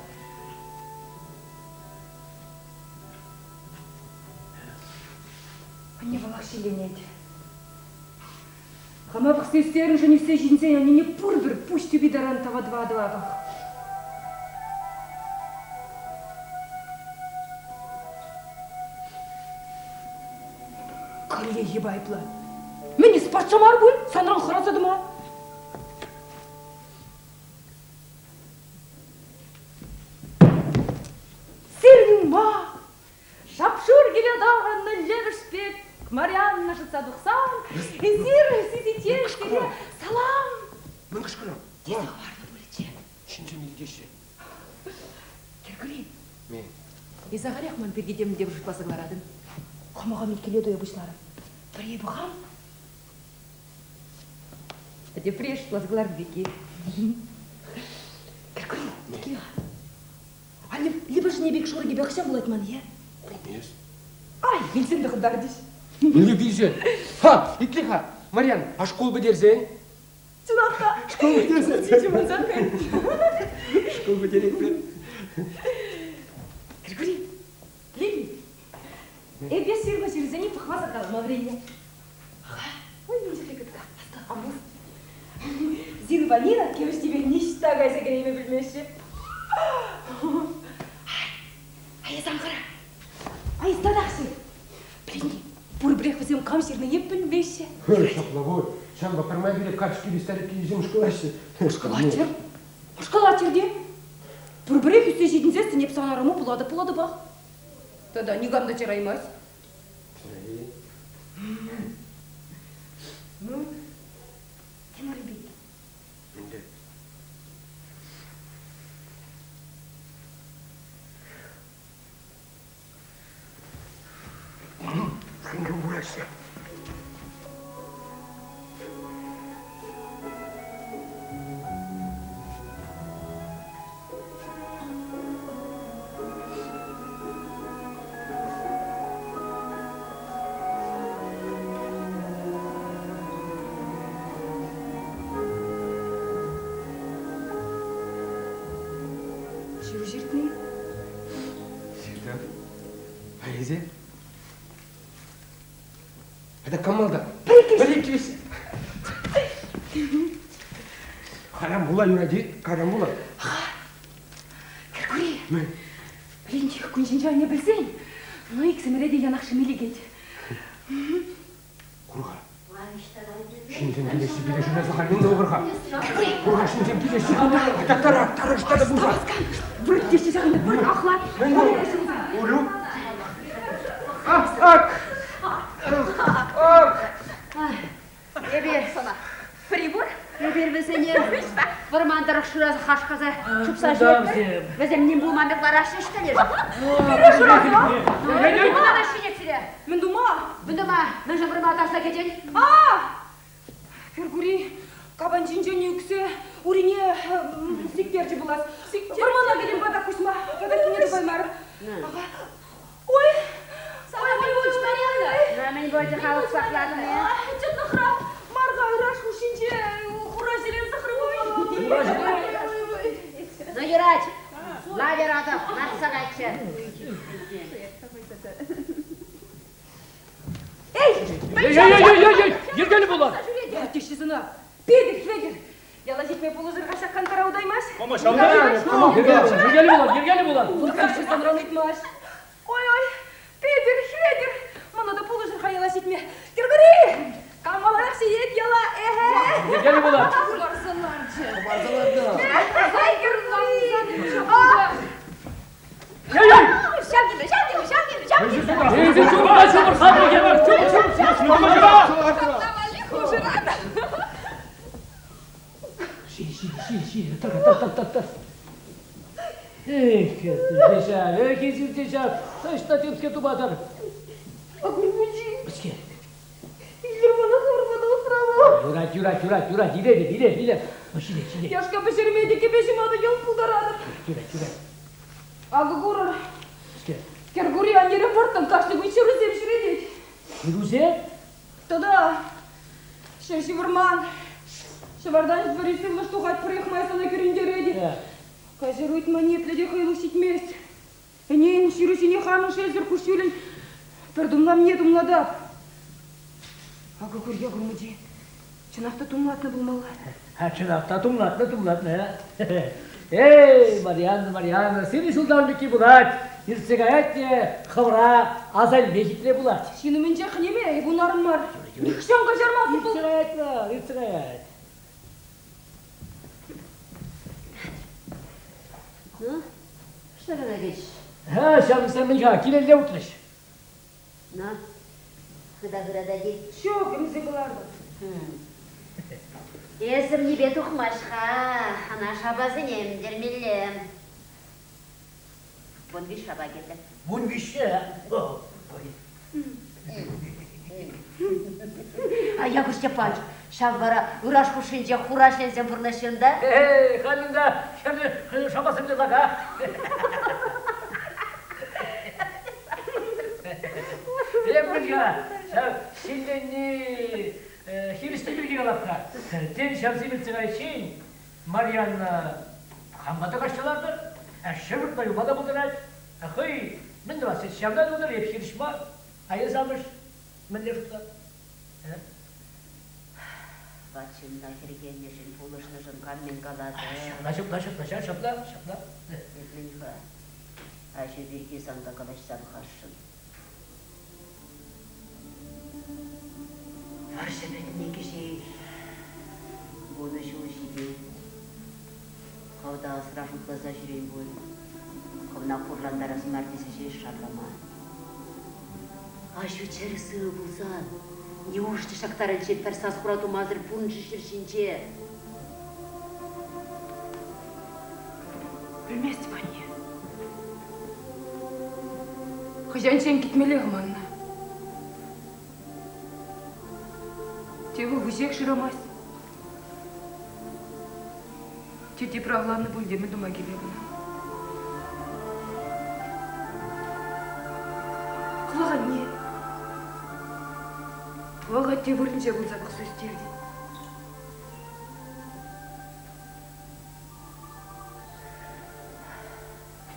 Не волақ шеленет. Хамабық сестерін және все жинсен, они не пұрбір, пусть тебе даран тава два-два бақ. Кале ебайпла. Мені спатшамар бұл, санран қырасады ма? Сирдің ма? Шапшур келедағанны левішпек, Марианна жытса дұқсан, Эзир сизетешкеде салам. Мен кішкірім. Десі қаварды бөлітше. Шинче мелдеші. Григорий. Мен. Изағаряқ ман бергедемін деп жұтпасыңларадың. Қамаға мекеледі өбішлары. Бірі бұғам. Әде преш плазғылар беке. Григорий, келеға. А либо же не бек шоры гебе қышам болады ман, е? Білмес. Ай, білсен де қыдар деш. Не білсен? Ха, итлиха. Мариан, а школ бідерсен? Чынаққа. Школ бідерсен. Чече манзақын. Школ бідерекпен. Григорий, Лили, я сирма через они похваса калма время. Ой, не жили как-то. Амус. Зин ванина, кевш тебе ништа гайса грейме білмеші. Ай, замқара. Айстадақшы. Білінге, бұр бірек бізем қамшырны еп білмеші. Шақлавой, шаңға пармай біле качки листарек кейзем школашы. Школачыр де. Бұр бірек үсте жетінсе сінеп санарымы пулады бақ. Тада негамда жараймас. Ну, кем арбит? Менде. Кімге ұрасы? Жүрі жертіне? Сирда, Айзе? Это Камалда. Парикес. Карамбула юради, карамбула. Кіргүре. Білінге күншін жайына білсен, но иксіміреде янақшы мелегет. Курға. Шинтен келесі біле жүресі қалмен оғырға. Курға шинтен келесі біле тарыштады бұлға. Бір деші жағында бір ақлат. Улю. Ак. Ебер, прибор? Ебер везене. Вармандырық шыразы қашқазы чупса жеп. Везем нем булмамек барашы іштелер. Бұлада шенексіре. Мен дума. Бұндыма, мен жа бірма атарса кетен. Кіргүре, кабан жинжен үксе, урине сиктерчі бұлас. Вармана келем бата күшма. Бата кенеді баймар. Ой. Мен бойды халық сақладым, я. Жынықра, марға ұраш күшінше, құра жерен сықыры болмалы. Ну, ерать, лавер атып, нақсақ айтшы. Ей, ергелі болар. Ертеші зына, Педір, Федір. Яла жетмей бұл ұзырға шаққан тараудаймаш. Ергелі болар. Бұл кәпші санран етмаш. Ой, Педір, Федір. Мұны да бұл ұзырға яла жетме. Кіргірі! Камал рақшы ет яла, Ергелі болар. Ай, Кіргірі! Юрать, ире. Яшка бешермейді кебешімады ел пұлдарадым. Ағы көрір. Кергури анері бұрттың қашты күн шырызем шыредет. Шырузе? Тада, шерші вырман. Шывардан изборисым штухать приехмайсана керіндередет. Кажер уйтманетледе хайлы сетмес. Энен шырысыне ханын шелзір күшілін. Пердумлам не думладап. Ағы көрге күрміде. Чынақта тумлатны болмалы. Чынақта тумлатны. Эй, Марианна, сені жылданбеке бұлад. Ирсегаятте қывыра азал мекетле бұлад. Шынымен жақын еме, бұнарын бар. Нихшанға жармасын бұл. Ирсегаят. Ну, что ты говоришь? Шамсан Миха, келелде ұтылыш. Ну, куда градади? Шо, кімізі бұларды? Есім небе тұқмашқа, ана шабазын емдермелем. Бонвиш шаба келді. Бонвиші? Аяқ Степач, шаббара ұраш құшынжа құрашленсен бұрнашында. Халинда, шабасым дедак, а? Ембілға, сенден не хилісті бірге қалапқа. Тен шамсы білсіғай шейін, Марианна қамбаты қашталарды, шырғытмай ұмада бұлдырады. Қой, мінді басы шамдан ұлыр, еп хиліш бар, айыз алыш, мінді жұтқа. Бачында кіргенешін, пулышнышын қанмен қалады. Шапла. Етмінға, әші бірге санда қалашсан қашын. Аршебетіне кеше бұны жыл Қаудағы сырашын қылаза жүрейін бой. Қауына қорландар асын артесі жеш шарлама. Ашу чәрісі бұлсан. Не ұшты шақтарын жет пәрсас құрату мазыр бұн жішіршінче. Білместі бәне. Хожанчен кетмелегі манна. Тегі ғызек шырамас. Тете про главный бульдеме дома келебіна. Құлаға не? Құлаға те вырынча болса бұл сөздерді.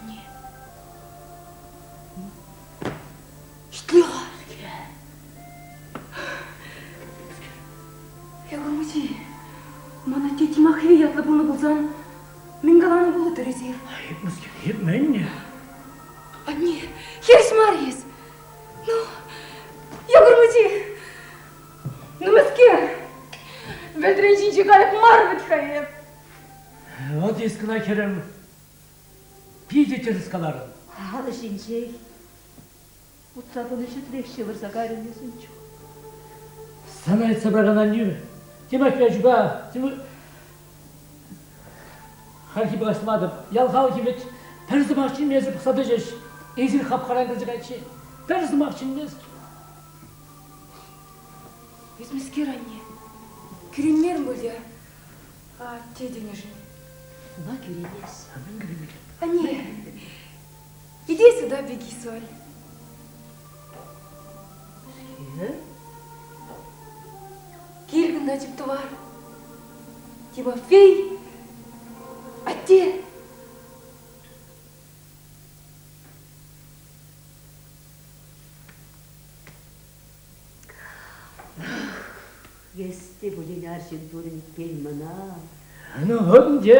Не? Штлиға? Яғымызи, мана тети махви ятлы бұны бұлзан, мен қаланы болу түрезер. Мұскер, епмен не? А не, херс Марьес. Ну, яғымызи. Ну, мәскер. Вәлдірен жинче қайып мар бұт қайып. Вот ескіна керем. Пиде теріскаларын. Алы жинчей. Утсабыны шүтлекші вырса қарын есінчу. Sana айтса бірағана не? Демек я juga, Халхи бағашмадым. Ял халхи бет, пәрізі мақшын мезі пықсады жеш. Езір қапқараңды жығайчы. Пәрізі мақшын мез. Біз мәскер анне. Күренмерім бөлді. А, те денежін. Ула күренес. Мен кірмек. Анне, иди сюда, беги, Соль. Келгін начипті бар. Тимофей, отец. Весте бұлен аршын турын келмана. Ну, önce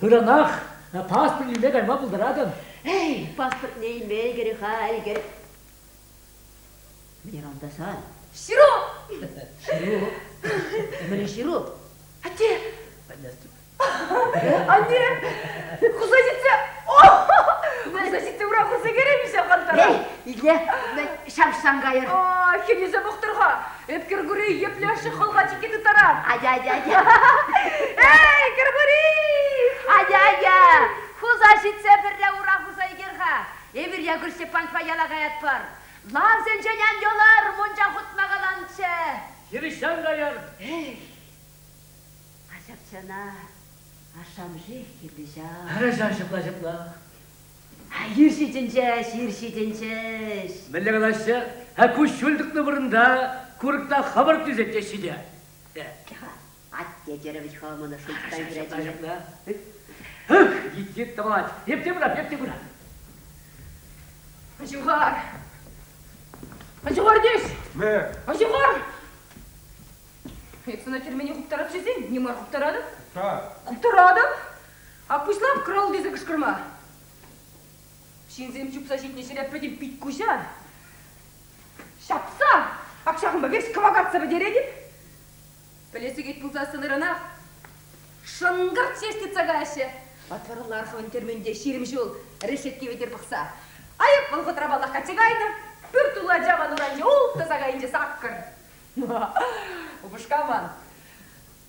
hıranak, pasport ilmek ayma bulduradın. Эй, паспорт не имей, керек, хай, керек. Мне рондасан. Широ! Широ? Мне широ? Отец! Anne! Kuzacıkça! Kuzacıkça bırak kuza geremiş ya kantara. Эй, иге, шамшан қайыр. Хемезе бұқтырға. Эпкер күрей еплеші қылға чеке тұтарам. Адя. Эй, кіргүрей! Адя. Кузачыкça бірре ұра куза егерға. Емір ягыршы панфа ялағаят бар. Лан сен жәнен yollar, мұнжа құтмағаланчы. Girişten gayar. Эй, Ашапчана, ашамжы келдежа. Araşan şıpla. Ершетенчеш. Belli arkadaşlar, kuş şulduklu burunda, kurukta haber düzette şide. Ат дедерович халмана шултан кірәдіне. Git tamam. Hep bırak. Ажуғар! Ажуғар деш! Мә, Ажуғар! Ексіна термені құптарап жесең, не мар құптарады? та, Құптарады? Апышлап крал дезі кішкірма. Шензем чупса жетіне шереппеден бит күжа. Шапса! Ақшағын ба берші кавагатса ба дередіп? Білесі кет бұлса сынырына. Шыңғырт шештетса қашы. Батварыл арқывын терменде шерім жол решетке ветер бұқса. Айып бұл құтырабалақ қачығайды. Бір тұла жаған ұранже ол тазағайынже саққыр. Убышкаман.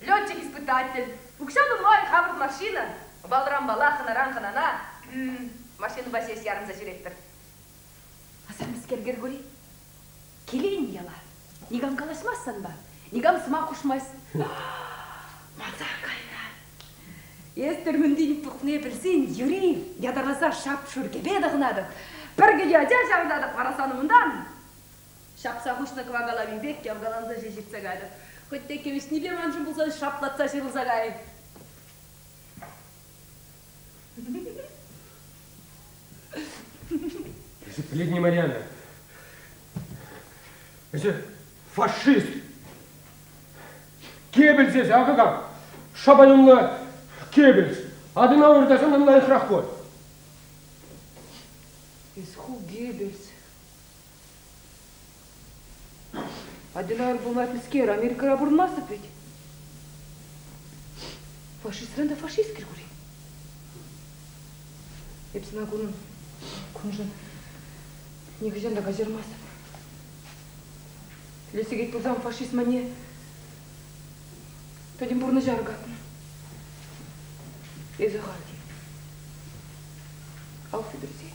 Летчик-испытатель. Укшану мой хабр машина. Балрам бала ханаран-ханана. Машину басес ярымса жүреттір. Асан біскер гергури. Келейін яла. Нигам қалашмасын ба? Нигам сыма құшмайс. Маза қайна. Естір мүндейін тұқне білсін, юри. Ядарласа шап шүрге бедіғынадық. Бірге яжа жауынадық парасанымындан. Шапса құшны квагалавин бек, явгаланза жешіксе қайдық. Хотте кемеш не беманжын болса шаплатса жырылса қай. если пледни Марьяна, если фашист, Кебельс здесь, а как? Шабанымла Кебельс, адына ұрдасың мына иқрақ қой. Исху Геббельс. Адилар булмайтын скер Америкаға бұрылмасып ведь. Фашистран да фашист кіргүрей. Епсіна күнжін негізен да газермасып. Лесегет бұлзам фашизма не, тадим бұрны жарғатын. Езі ғалди. Ауфи, друзья.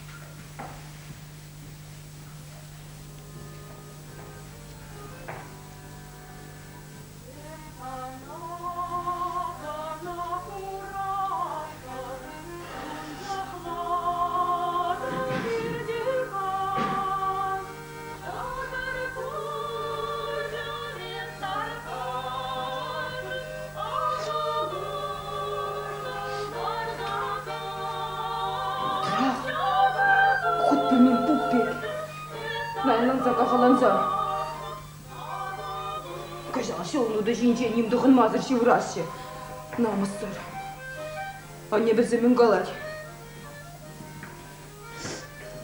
Кажалшылыды жинче немді ғынмазыр шеврашы. Намыстыр. А не білсемен қалай.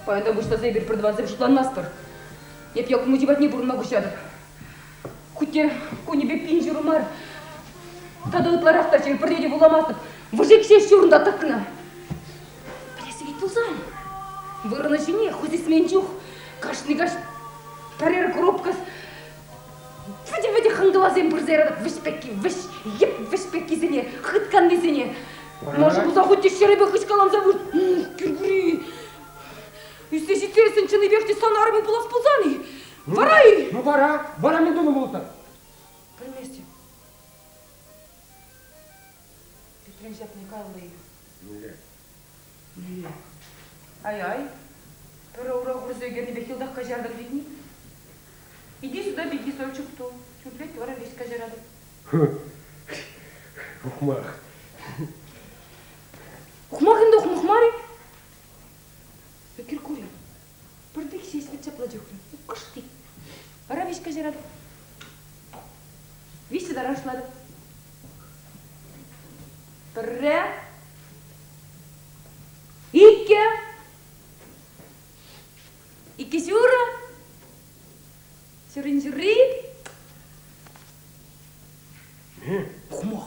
Паянда бұштазай бір бірдіванзып жұтланмаспыр. Еп яқын мұтибат не бұрынма күшадып. Күтте көнебе пинжіру мар. Тады ұтлар ақтар жер бірдеде бұламасып. Выжек шеш жұрында таққына. Білесі кет бұлзан. Вырына жіне, хұзесмен жух. Кашны каш. Парер коробкас. Вади хангалазем бурзерадып, вишпекки зене, хыткан зене. Может, бұзағытте шеребе хышкалам завыр. Кіргірі. Үсте жетерсін чыны бекте санарымы бұлас бұлзаны. Варай! Ну, вара мен дома болса. Білместе. Петрен жапны қалды. Неле. Ай. Пірі ұра ғұрзегерні бекелдаққа жардық жетні. Иди сюда, беги, сорочек кто. Чуть блядь, вара весь кажерады. Ухмах. Ухмах инда ухмахмари. Киркури. Пырдык сей свеча пладюхни. Кышты. Вара весь кажерады. Весь сюда рашлады. Пырре. Икке сюра. Сюрин-сюри. Ухмах.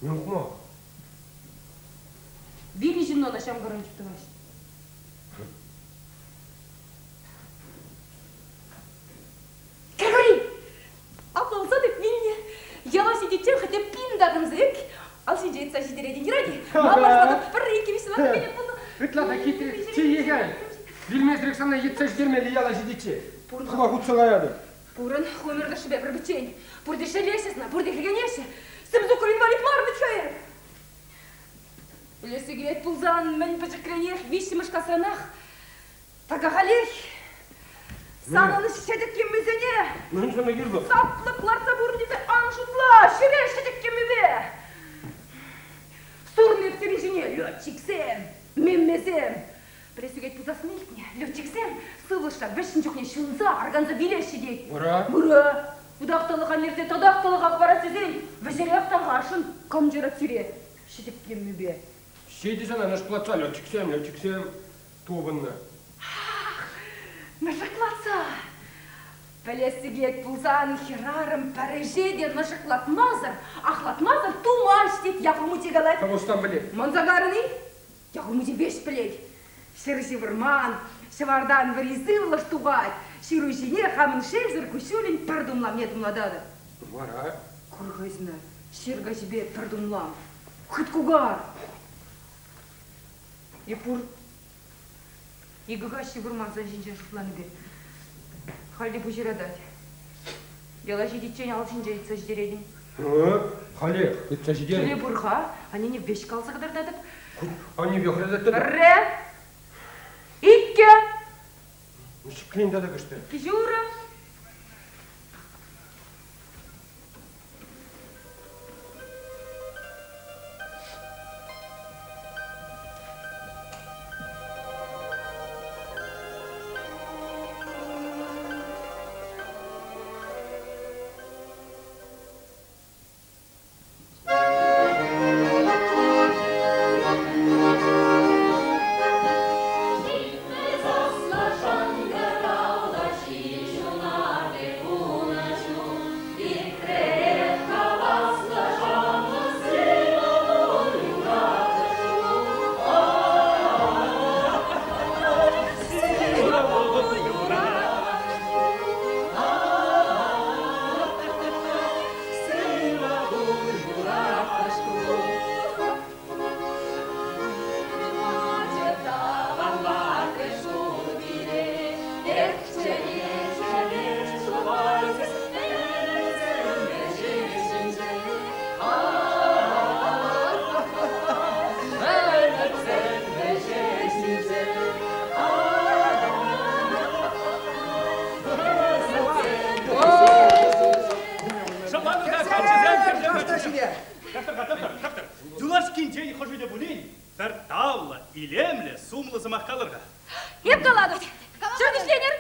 Не ухмах. Вильни жинно на шам гарантив товарищ. Говори! Аплалсадык вильни. Яла сидетем, хотя пин дадым зэк. Ал сидеть со сидередин ради. Мама шладым, паррики весела меня буду. Рытлата хитрый, чиегай. Вильмезрик сана етсеш дермели яла сидетче. Хыма хутсалаяды. Пурын өмірді шыбе бір бітчейін. Пурды шелесесіна, пурды хігенеші. Сымзу күр инвалид мар бітхайыр. Үлесі керет пулзан, мен пачықренех, виші мышқасанах. Тағағалех. Сананы шедеккен мүзіне. Мен sana girdim. Саплықларса бұрындеті аншутла, шыре шедеккен мүбе. Сұрын өпсері жіне, летчиксем, меммесем. Пресугет пузасын итне, летчиксем, сывылша, вешін жоқне шынза, арганза билеші дейд. Мұра. Бұдақтылыға мерзе тадақтылыға қбара сезен, вәзері ақтанға ашын, кам жарат сүре. Шедеккен мүбе. Шейді сана нашплатса, летчиксем, тобынна. Нашықлатса. Пресугет пулзан херарым Парижеден нашықлатмазыр, ақлатмазыр тумаш дейд, яқымы тегалайд. Табостан білет. Манзагарыны, яқымы те беш білет. Шырышы вырман, шывардан вырезыл лаштугать, шыру жіне хамын шельзір күшілін пірдумлам недумладады. Вара. Кұрғызны, шырға жібе пірдумлам, хыткугар. Епур, игыға шывырман зажинжен шутланы бер. Халде бұжырадады. Дела жидетчен ал жинжа етса ждередін. Хале, етса ждередін. Тіле бұрға, анене беш қалса қыдырдадып. Ане беқырадады. Бірре, икке. Клиндада күшті. Кижура. Zasla szangara, шинчей хожуде булин. Бір тавла, илемле, сумлы замақ қалырға. Еп қалады. Жүрдішленер.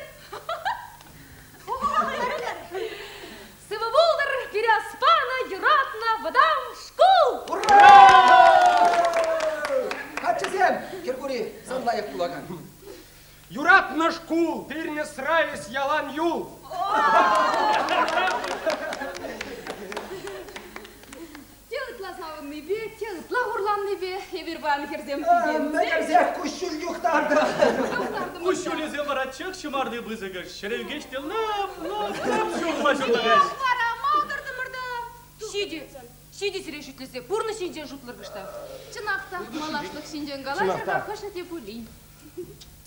Сывы болдыр, переаспана, юратна, водан, школ. Хатчызем, Киргури, санлайық бұлаған. Юрат наш кул, перне сравис ялан юл. Телы классавынны бе, телы плагурланны бе, ебір баны керзем Мәкерзек күшіл юқтарды. Ушулі зелбаратчық шымарды бұзығыр. Шеревгеш дел лап шуғла жылығаш. Қара, малдырды мұрда. Шиди сіре шүтлесе, пұрны шинжен жұтлыр күшті. Чынақта, малашлық шинжен қалай, қышы деп өлейін.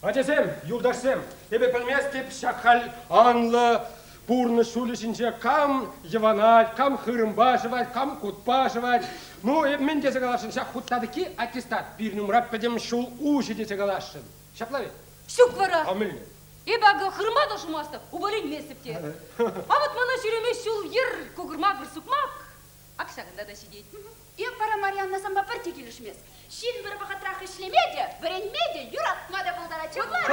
Ачасем, юлдашсем, тебе пельместеп шакаль анлы, пурны шулишинче кам еванать, кам хырымбашывать, кам кутпашывать. Ну, мен десе галашын шак хуттадыки аттестат, bir numara pedem шул уши десе галашын. Шаплави? Шук вара. Амельне. Ебағы хырма да шумасты, убалин месіпте. Абыт мана шүремес шул ер, көгірмақ бір сұқмақ. Ақшағында да шидейді. Ем пара Марианна самба бір текелішмес. Шин бір бақатрах ішлемеде, біренмеде, юратмада бұлдара чықлар.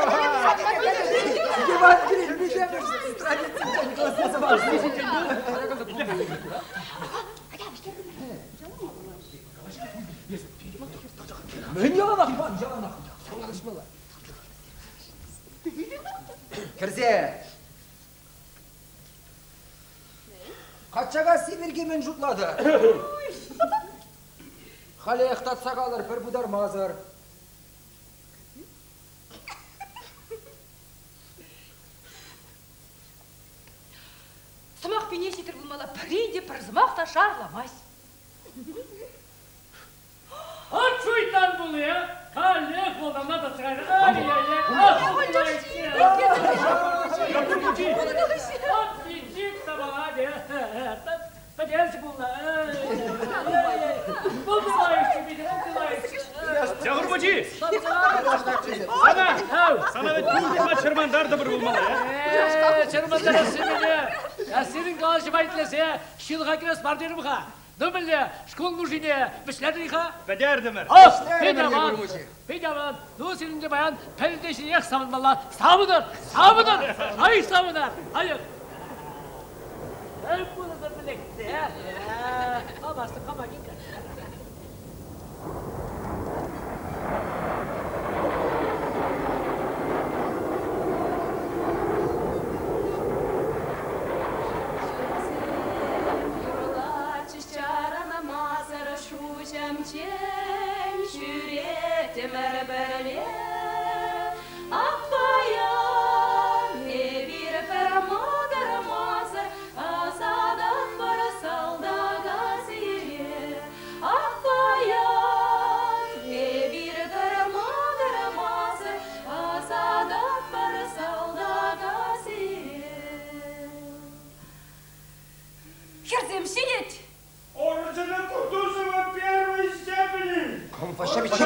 Геван, Гриль, бежевшись, традиционный класс Мен яланақ, яланақ. Кірзе. Қатшаға Сибирге мен жұтлады. Халі ықтатса қалыр, бір бұдар мазыр. Сымақ пене шетір бұлмала бірейде бір зымақта шарламайс. От шуйтан бұл, Қалек болдамна да сұрайды. Ай-яй-яй, ақ бұлайшы. От бейчик табала де. Подержи бұлна. Бұлдылайшы, бейді, бұлдылайшы. Жағыр бұчи! Sana ve tüm çırmanдар da bir bulmalı ya. Çırmanдар сімені. Сенің қалашы байтылese, шылға керес бар дерім ға. Дымылы, школ нужине, бішләдің ға? Бәдердімір. Пейдаман, ну сенің де баян, пәлдешін еқ самынмалла. Самыныр, ай самыныр, айық. Әп бұлыdır білекті, Қалбасты, қама кенді.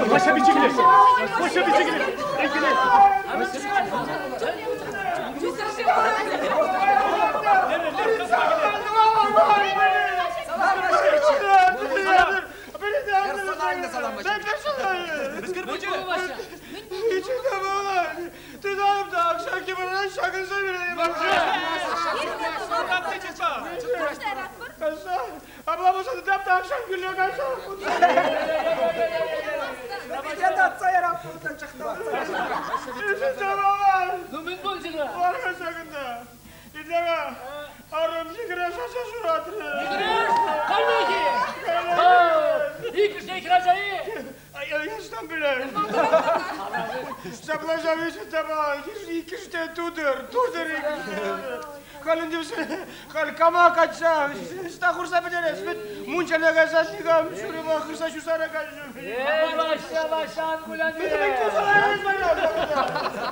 Ваша бичигли. Kama kaçsa, sta kursa bederes, munçana gazas ligam, şuruma kırsa şu sara kaçım. Başla, Gulan Bey.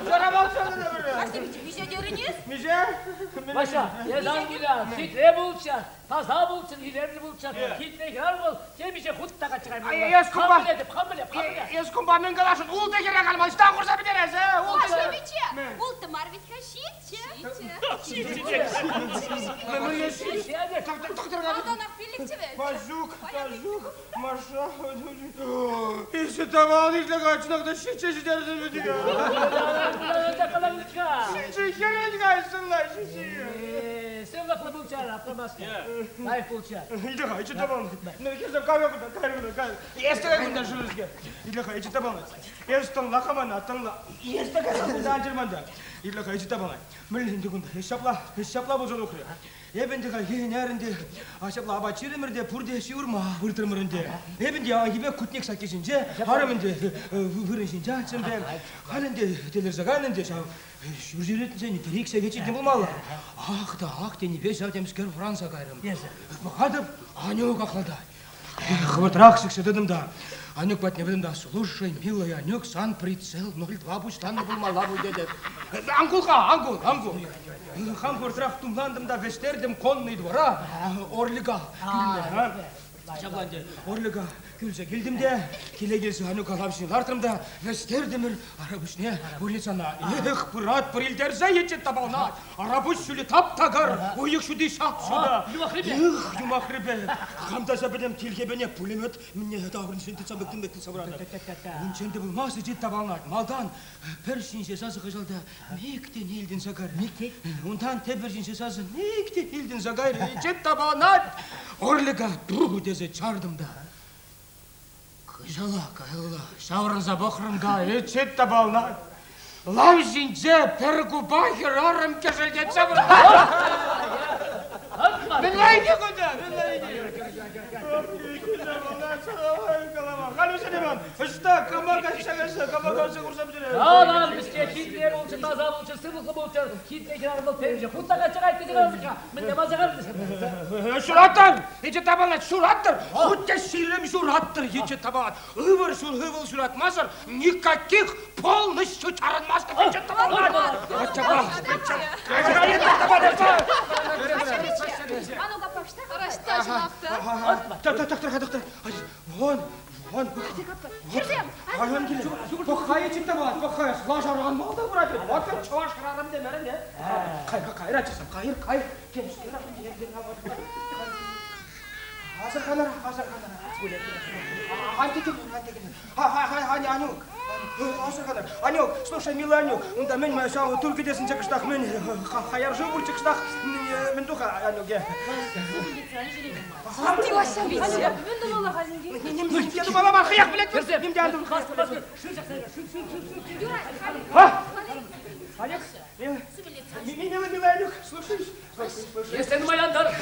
Sana baksana da böyle. Mişe görünüz? Mişe? Başla, yazan Gulan, hitre bulçan, taza bulçan, ilerini bulçan, hitre kral bul, kemişe hutta kaçırayım. Yes, kumba. Kambil yap. Yes, kumba, men galaşın, ul da gere kalma, sta kursa bederes, Başla biçe. Ul marvit kaşitçe. Doktor Aldanaq birlikçi ver. Вазюк, Маша. Если там он их нагачнах, да щичи ждерден бедига. Щичи херень гайсынла, щичи. Sen bakla bulçar, aplamazsın. Layık bulçar. İlahi, içi tamam. Ne kesem kavga kayırmına. Este günde şuruzge. İlahi, içi tamam. Eston lakamana, atınla. Este kesem bu dancırmanda. İlahi, içi tamam. Mülhindi günde. Hesapla bozun okuyor. Ebendega yerinde aşapla aba çirimirde purde şiurma vırtırmırında. Ebende ahibe kutnik sakişince haramında vırışınca çembe halinde telirzaganında şa şurjiretince ni perikse geçidi bulmalı. Ah da ah deni beş avtemsker Fransa gayrım. Махадов Анюк охлада. Вот раксикся дедым да. Анюк пат не будем да. Слушай, милый Анюк, сан прицел 02 пусть там был мала будет. Ангул. Хам портрах тумландым да вестердем конный двора. Орлига. Шабланды. Орлига. Külse geldim de, kile gelse Hanuk alamşın lartımda, vesterdemir arabuşne, ulicana, pırat pırılderze yetçet tabağına, arabuş şöyle tap tagar, uyuk şu di şak şuda. Yumak ribe. Kamda bedem tilge bene pulemet, minne davırın şimdi sabıktım bekli sabrana. Unçende bulmaz jet tabağına, maldan, perşin şesası kıjalda, mekten hildin sakar. Untan teperşin şesası, mekten hildin sakar, jet tabağına, orliga duhu deze çardım da. Кыжала, шаврынза бохрынга, ечет табална. Лавжинже пергубахер арым кешелдетсе бір. Білайне күнде, білайне. Қалусы деман, ұшта камагасы құрсам жүре. Dağlar üstü, kitler olsun, tazal olsun, sıvıklı olsun, kitler kenarında temizce, kutla kaçak dedi kalmışka. Ben de bazı kalmışka. Şurattır, ece tabanat şurattır. Kutla şirem şurattır, ece tabanat. Hıvıl şuratmazır, никаких полностью чаранмастır, ece tabanat. А ну-ка, пошта. Растажмақты. Так. Вон. Жүрсем. Ayhan келе. Бохай ece tabanat, бохай. Слаж арған малда бұрады. Отыр чаваш қырарым демәрін де. Қайыр açısın, қайыр. Кемшкер ақын. Hazır kanar. Анюк. Hazır kanar. Анюк, слушай, милый Анюк, да мен мой шау только десен чекштах, мен хаяр жил чекштах, мен духа Анюк. Мен думала хазинге. Я думала, бар хаяк билет. Немде андым. Анюк, милый Анюк, слушай. Естен маяндар.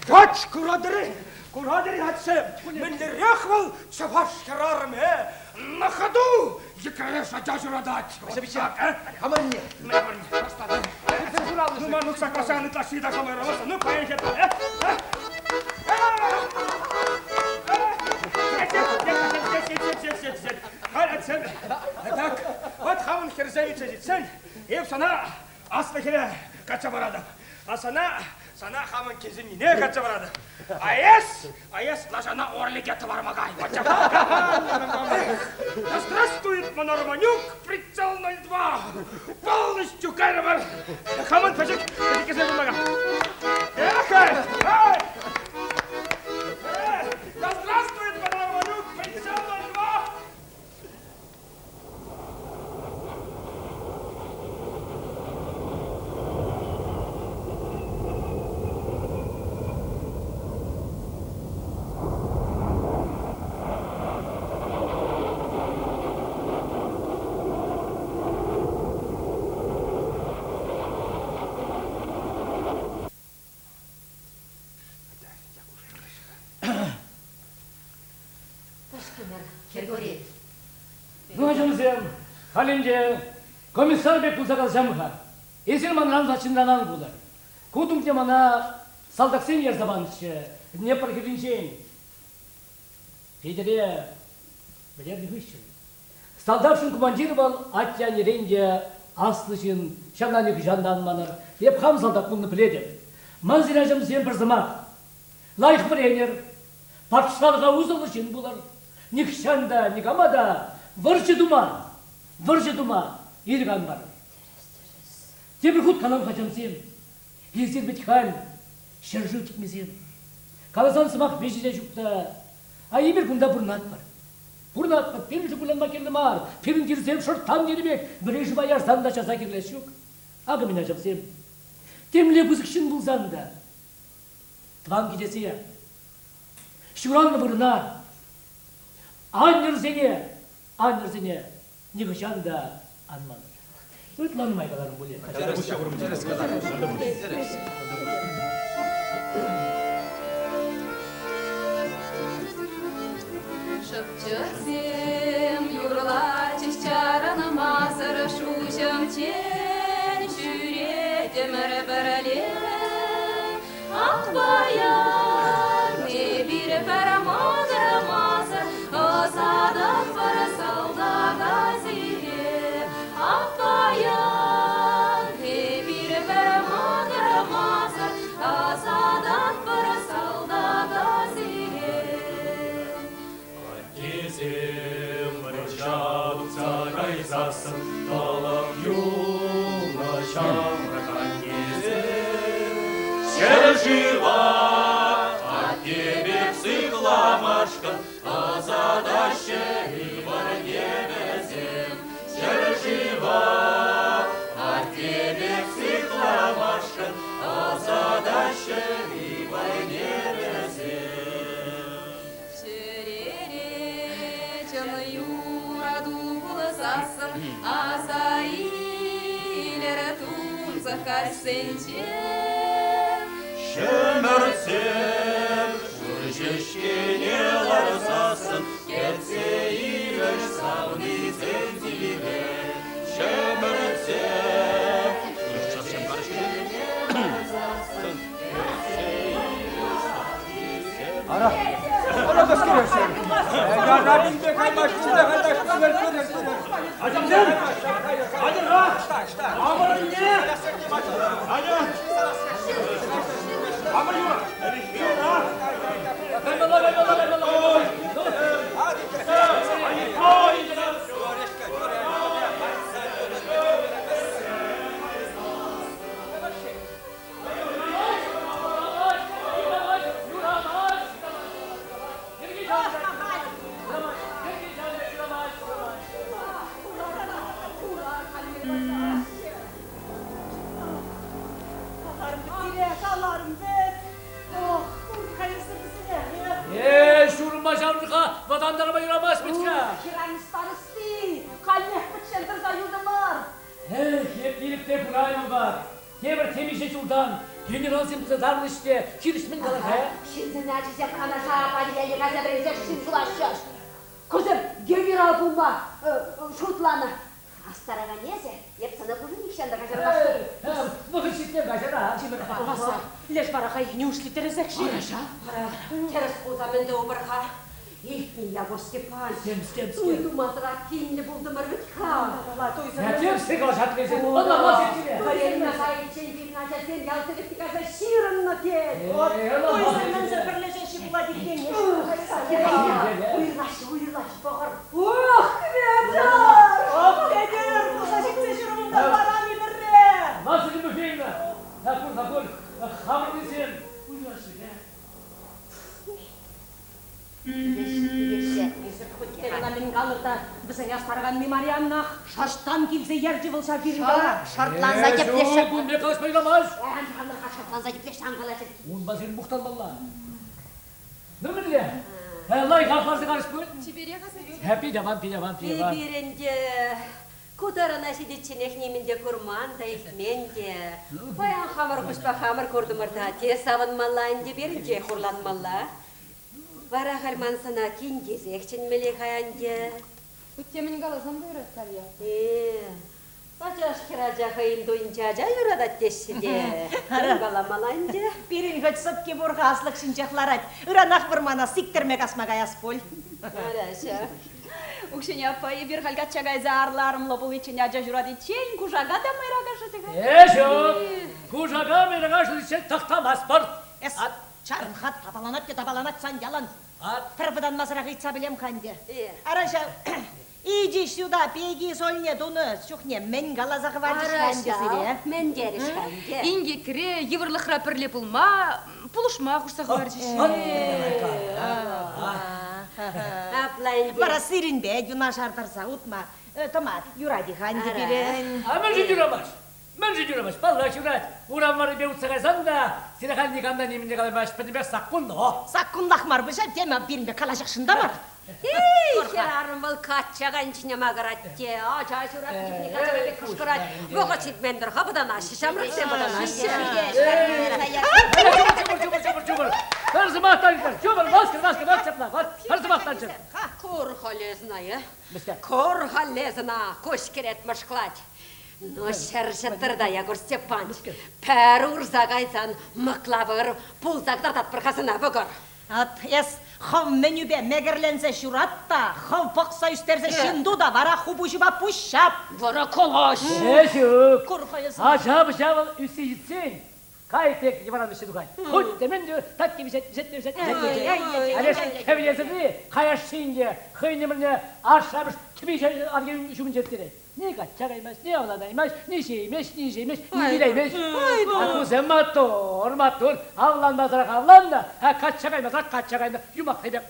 Kaç kuradırı açsam, men de rehval çavaş kararım he. На ходу, якая шатя журадать. Себичак, Aman ne? Numarlık saklasanı taşıyı da kamera olsa, ne paylaşet he? Сет. Hala sen. Так, вот хамын херзевича жетсен, ев sana aslı kere kaça barады. А sana хамын кезini ne kaça barады. Аэс, лажана орлигеті бармагай. Здравствует, Монорманюк, прицел 02. Полностью кайрабар. Хамын пачек, кезен bulmaga. Здравствует, Монорманюк, прицел 02. Nuhacımızın, halince, komisar bek bulsa kalacağımıha. Ezilman ranzaçındanan bular. Kudumca mana saldaksen yer zamanışı, ne parkilinceğin. Federe, bilerdi hışın. Saldaksın kumancır bal, atyan renge, aslışın, şanlanik jandanmanır. Hep ham saldak bunu biledim. Manzilacım sen bir zaman. Layık bir ener, pakşalga uzalışın bular. Nikşanda, nikamada, vırcı duma, irgan var. Temir kut kanal kaçamsın. Gezir bitkhan, şarjı tutmazın. Kalasan sımak beşice çıktı. Ay bir günde burnat var. Burnat var. Film şukulanma kirli var. Film girsem şorttan geri bek. Birinci bayarsan da çasa kirleş yok. Ağı minacım sen. Temle bızıkşın bulsan da. Tvan gecesi ya. Şuranlı burnat. Anır seni. Nigışan da anmanır. Ütlanmay kalarım bu liye. Шепчетсем, юрлачыш чаранамазыр, шужым чен, жүретем реберле. Акбаяр, не бир парамазыр, озадық бір салдаға зере. Акбаяр, не бир парамазыр, озадық бір салдаға зере. Кезем рычадутся кайзасын, талам юна шамракан кезем. Жива, от тебе психломашка, а задача и варне везем. Жива, от тебе психломашка, а задача и варне везем. Шереречен юраду буласасын, азаилер тунца карсенче. Шөмірсем, жүршешкене ларсасын, кетсе иіш сауни зәмзире. Шөмірсем, жүршешкене ларсасын, кетсе иіш сауни зәмзире. Ara kız geliyorsun. Ya Rabbim de kardeş, içinde kardeş, ver. Hadi sen. Hadi rahat. Aman ye. Hadi. Aman ye. Rahat. Şurma şamrıka, vatandarıma yuramaz bitka. Hep birlikte buraya var. Kemer temizle şuradan. General simsize tarlıştı. Kirişmin kalır he. Şimdi nacize kana şarapani geldi gazetelerde şimdi bulaşıyor. Kızım, general bulma, şutlanı. Astaraga neyse, hep sana bugün ikişende kaçırmıştı. Bu hıçlıkta kaçırma. Masa, leş barakayı ne uçlittirezek şimdi? Teres uzamın da obarka. İhmiyle bu Stepan. Stem. Uydu matıra kinli buldum arvitka. Ya kimse kaçat verin. Allah vazgeçti. Kalemine sahip için bir nacezen yaltı ettikasa şiirinle gel. Uysandan seferleşen şıpla dikten ya. Uyurlaş, bakar. Affeder, kusacıksa şurumunda param yedirre. Nasıl bir müfeyim mi? Nakul. Hamur misin? Uyuyorsun ya. Kerinamin kalırda bize yastargan Marianna şarttan kilse yerci bulsa bir bana. Şartlansa gepleşecek. Bu ne kaçmaylamaz. Şartlansa gepleşecek kalacak. Unba senin muhtar valla. Ne mi diye? Allah kalkarsa karışmayın. Hep devam. Birinci, kudarana şimdi çinekneminde kurman da ekmende. Bayan hamur kuşpa hamur kurdum orada. Te savunmalıyınca birinci hurlanmalı. Vara halman sana kin gezek için melek hayanca. Kutemin galasam da öğretler ya. Bacaş kiraca hayın doyunca yuradat deşide. Galamalayınca. Birin hötsöp ki burga aslık şincaklar et. Iranak burmana siktirmek asmaga yaspol. Araşa. Укшеня апай бир халга чагай зарларымлы бул ичине ажа журады чен кужага да мырага шатыга. Şo. Kucağa meraga şöyle taktamaz var. Es çarım hat tabalanat san yalan. At. Tarafından masraf içsa bilem kandı. İyi. Araşa iyice şurada peki solnya donu şukne men galazakı var Araşa. Men geriş kandı. Инге кіре, еврлық рапірле бұлма, Пулышма құрса қылар Бара сиринбе, юна шартарса утма. Тома, юради ханди берен. Мен же жүремеш, балла жүрет. Урам var бе утсагайсан да, сені хан никамда немінде қалаймаш, бітімбе саққұнды. Саққұндақ быша, тема бірінбе қалашық шында бар. Херарым бұл қатшаған ішіне мағыратте. Ача жүрат, кепіне қатшағайды күшкірат. Бұғы чекмендір, қабыдан ашы, шамрықсен бұдан ашы. Чубыр. Hırzımaqtan çubur, baskır, çapla. Hırzımaqtan çık. Курхалезна, кош керет мышклать. Но шершеттірді, Ягур Степанович. Пәр ұрзағайсан, мұқлабыр, пулзақтартат бірқасына бұғыр. Ес, хам менюбе мегерленсе шуратта, хам пақса үстерсе шинду да вара хубужыба пушап. Вара колаш. Эшік. Курхайызын. Ажабы үсі жетсен. Кайпек еварамы шедугай. Хоть деменде так gibi жет. Алеш кевлезini каяшсинге, хыйнымырне ашабыш тибише арген шумын жеттире. Не качагаймаш, не авладаймаш, не şeymiş, ne bileymiş. Akuzem mattor, avlanmazrak avlanma. Ha kaçagayma, yumak hebek.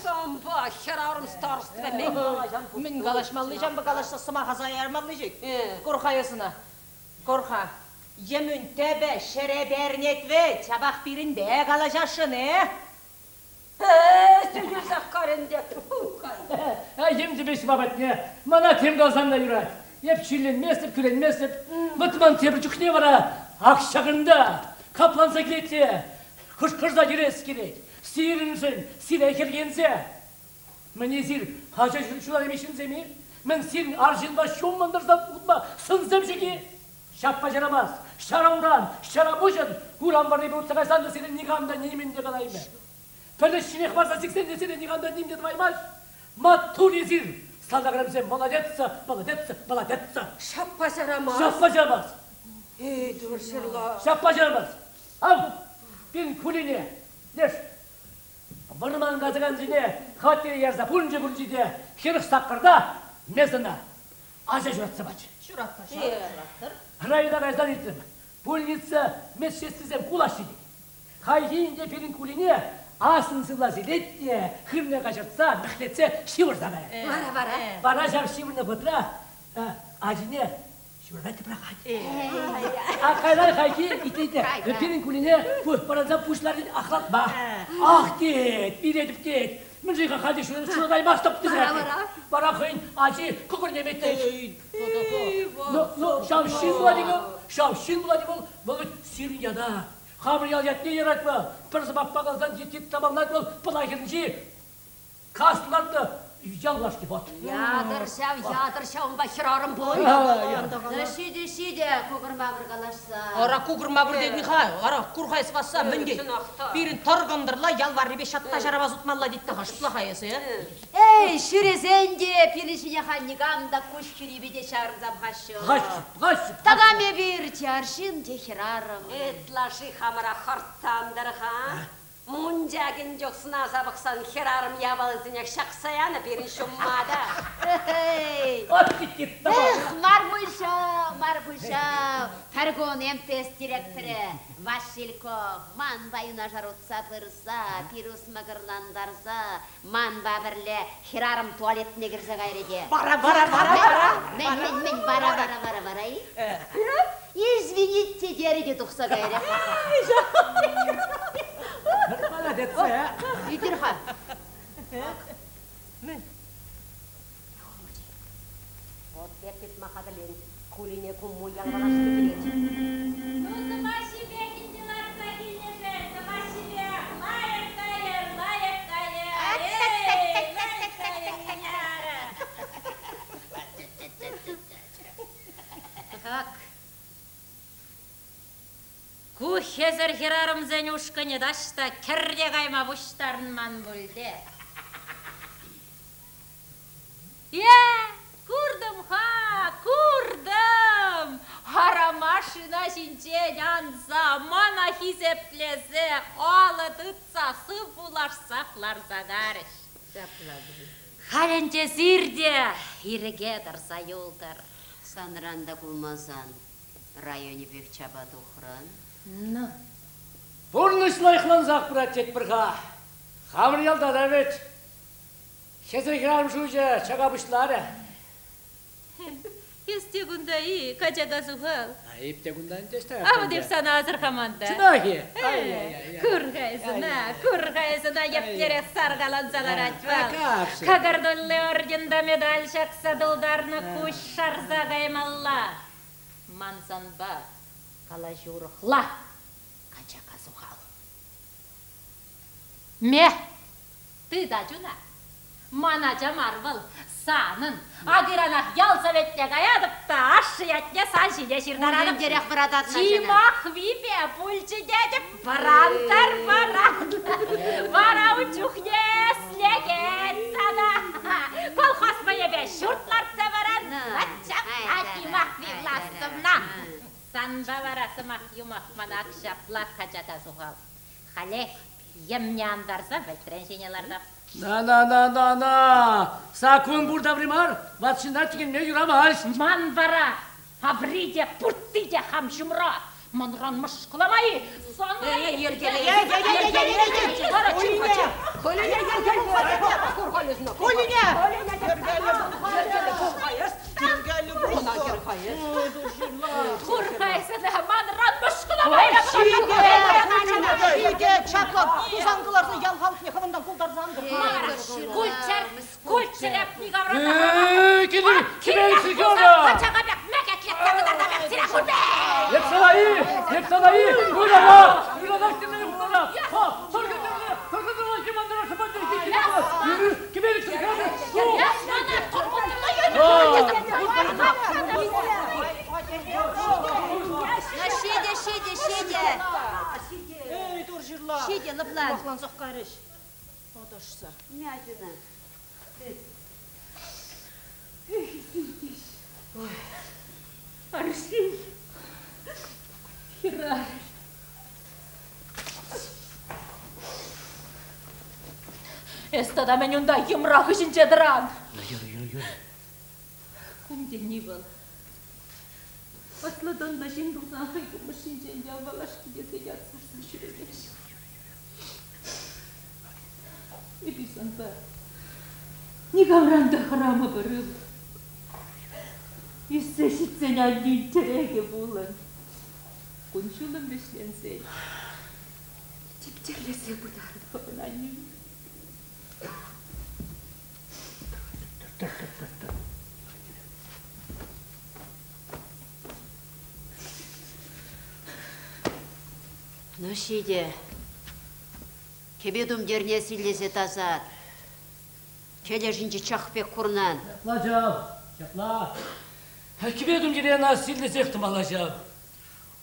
Samba, şerarım starst ve Мен қалашмалыйжам, бұл қалашса сыма қаза ярмалыйжек. Курхайысына. Курха. Емін тәбі шере бернетве, чабақ бірінде қалашашын, Сülgür zakkarende. Емді беші бабатне, мана тем қалсам да юрат. Еп çillenmesip, kürenmesip, vıtman tebircük ne vara? Akşağında, kaplansa kiletse, kışkırza gires gerek. Sirinsin, sile kelgense. Men ezir, haca şular emişinse mi? Men sirin arjında şommandırsam utma, sınzem şeki. Şappa jaramaz, şaramran, şaraboşun. Ulan var ne bu utsakaysan da senin nikahında niminde kalayım ben. Böyle şinek varsa siksen de senin nikahında niminde daymaş. Mattur ezir. Saldagram sen maladetsa. Şappa jaramaz. Şappa jaramaz. Dur şırla. Şappa jaramaz. Al, bin kuline. Der. Varman gazıgan zine, khatiri yazda, bunca de, kırık sakkırda, mezana. Aca juratsa baç. Şuratta. Rayda gazdan ettim. Bulnitsa, mesçesizem kulaş idi. Hayhince pirin kuline, asın sıvla zilet diye, hırne kaçırtsa, mühletse, şivırsa gaya. Vara. Barajam şivırna bıdra, acine, şurada tıprak hadi. Akaylar kayki iteydi. Pirin kuline, barazan puşların aklatma. Ah git, bir edip git. Müzik hadi şuradayım bastap dizine. Bara kıyın, acı, kukur demekte. No, şavşin buladı bul, bulut sirin yada. Hamur yalyat ne yaratma, pırsı bakma kalsan ciddi tamamlar bul, pılay girinci. Kastılar da, yallaştı bot. Yadırşav, başırarım bu. Düşі, көкірма бір қалашса. Ара кугырма бір дедін қай, ара курхайыс басса мінге. Бірін торғындырла, ялвар ребе шатта жарабаз ұтмалла дейті қашыпла қайысы, Ей, шүресен де, пелешіне ханнигамда көш шүребеде шарызам қашы. Қашып. Тағаме бір чаршын техерарым. Етлаши хамыра хырттандырға. Мұнжағын жоқсына сабықсан херарым ябалызынек шақсаяны берін шуммада. От кетті. Марбуша, Таргон МТС директоры, Василько, ман байына жарутса бұрса, пирус мағырландарса, ман бабірлі херарым туалетіне кірсе қайреде. Бара. Мен бара. Извините, дереде тұқса қайре. Maladetsa ya. Үйдірға. Вот бекет махадален, кулине куму ялварашты білет. Сама себе кентеларса келнеше, сама себе лайықтайыр. Так. Кухезер херарым зенюшка не дашта, керде кайма буштарын ман бүлде. Курдым! Ара машина шинчен анса, мана хизеплезе, алы дытса, сы булашсақлар загарыш. Халенче зирде, иреге дырса юлдар. Санранда кулмасан, районе бек чаба тухран. На. Орнышлайхлан зақ брат жетбірға. Хамыр ялда да бет. Хезекрарым шуйже чагабышлары. Есте күндай, качаға зуғал. Айыпте күндан тесті. Ау деп сана азыр қаманда. Чынағы. Күрғайсына ептерек сарғалансалар атвал. Қағырдылы орденда медаль шақса дылдарны күш шарза қаймалла. Мансанба, қала жұрықла, качаға зуғал. Ме, ты да жуна, манача марвал, санын, агиранақ ял советтек аядыпта, ашы ятне саншиде шырдарадып. Керек бұрадатына Чимақ випе, пульчи дедіп, барантар баран. Барау чухне слеген сана. Колхоз бәйебе шуртларса баран. Атчап атимақ вигласымна. Санба барасымақ юмақ манақ шаплақ қачата суғал. Хале, емне андарса бәлтреншенеларда. На. Сакун burada примар. Батшындар тігенме юрамаш. Ман бара. Абриде, пурттиде хамшымра. Манран мышқыламай. Соны... Қорқайсыны, манран мышқыламай. Шиге, чаплап, ұзаңғыларды ялғалық не қылымдан қолдарзанды. Кульчер әпні қаврата. Келдім, кемел сілкеуді. Қачаға бәк мәкетлік тағыдарда бәк сіра күрбе. Епсалайы, ұйладақ демені ұлдара. Соргендерді, көргендерді, кемандыра шапандыр кемелі. Кемелі сілкеуді. Ясмана, тұрмындыла Шеде, лыплан. Бақлан соққарыш. Оташса. Не ажына. Арсен. Хера. Эстада мен ұнда емрақ үшінче дыран. Кімде не был? Atladan da şimdi buradan kıyılmışınca yavalaş gidese yatsarsa şuraya. Ne bilsen de. Ne kavranda harama varıl. İsteşitsen annenin terege bulan. Konuşalım beşlense. Tipçerlese bu da annem. Ну, Шиде, кебедум дерне силесе тазат. Кележінже чақпек құрнан. Чақла. Кебедум дерне силесе ықтымала жау.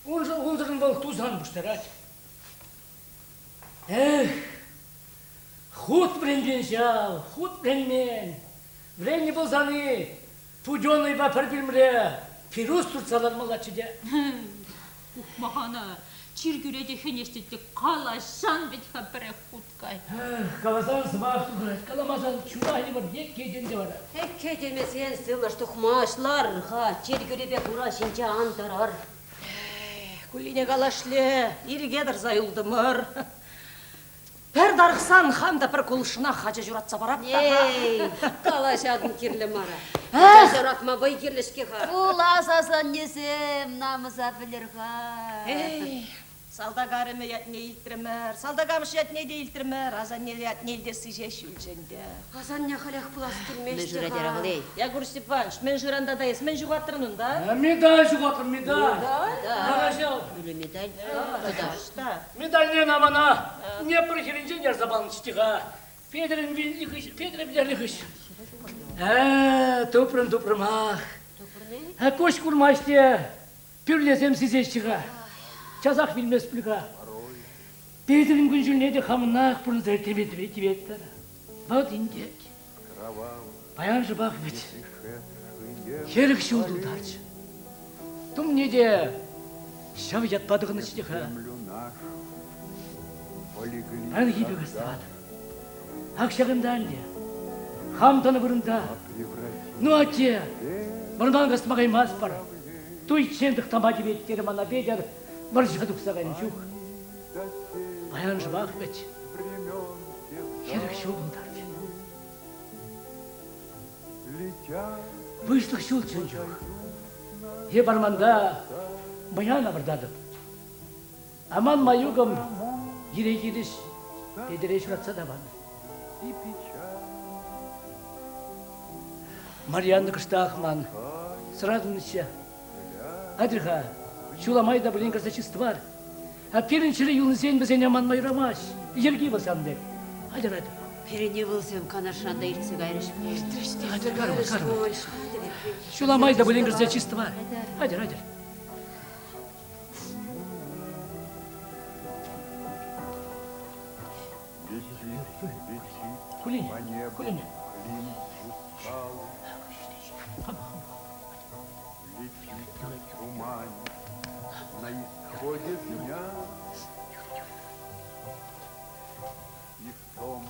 Олдырын бұл тузан бұштарат. Худ бренген жау, худ бренмен. Времени был заны, пуденый бапар білміре. Пирус тұрсалар малачыде. Махана. Чиргүреде хенештетті қалашан бет хабірі құткай. Қаласан сымақ тұғырат, қаламасан чурайы бар, ек кеденде бар. Кедемесен сылыш тұқмашларға, чергүребе құра шинче антарар. Күліне қалашле, иргедір зайылды мұр. Пәр дарықсан хамда бір құлышына қача жүратса барап. Қалашадың керлі мара. Қача жүратма бай керлішке ға. Бұл асасан несем, намыса білірға. Салдагарыме ятне илтірмер, салдагарымыш ятне де илтірмер, азан не ятне илдесі жеш үлченде. Азан не қалақ бұлас түрмешті ға. Ягур Степанович, мен жұранда дайыз, мен жұғаттырының да? Медаль жұғатыр, медаль. Қарашау. Үлі медаль. Медаль не намана, не прохеренженер забалын штиға. Педрін білерліғыш. Тупрым ақ. Көш күрмаште, пүрлесем сізе штиға. Чазақ білмес білға. Педрін күн жүлнеді қамынақ бұрын зәртемеді беттір. Бәд индек. Баян жыбақ бет. Херік шылдылдарчы. Тұм неде шау ятпадығын штиға. Бән хипе қыстағады. Ақшағында әлде. Хамтаны бұрында. Ну әте, бұрындан қыстымағай мас бар. Той чендік тамади беттері мана бедер. Бір жадық сағайын жүк. Баян жбақ бет. Керек шолындар. Вышлых шул чөнчөк. Е барманда баян абырдадып. Аман маюгым ерегеріш бедереш ұратса да баны. Марьянды кыштақман сырадымныша. Адырға, шуламай да білін казачествар. А перенчілі юлнызен бізен аман майрамаш. Ерги басам бек. Адыр, адыр. Перене болсам, канашанда иртсе гайрыш. Адыр, карма, карма. Шуламай да білін казачествар. Адыр, адыр. Кулин, кулин. На исходе дня и в том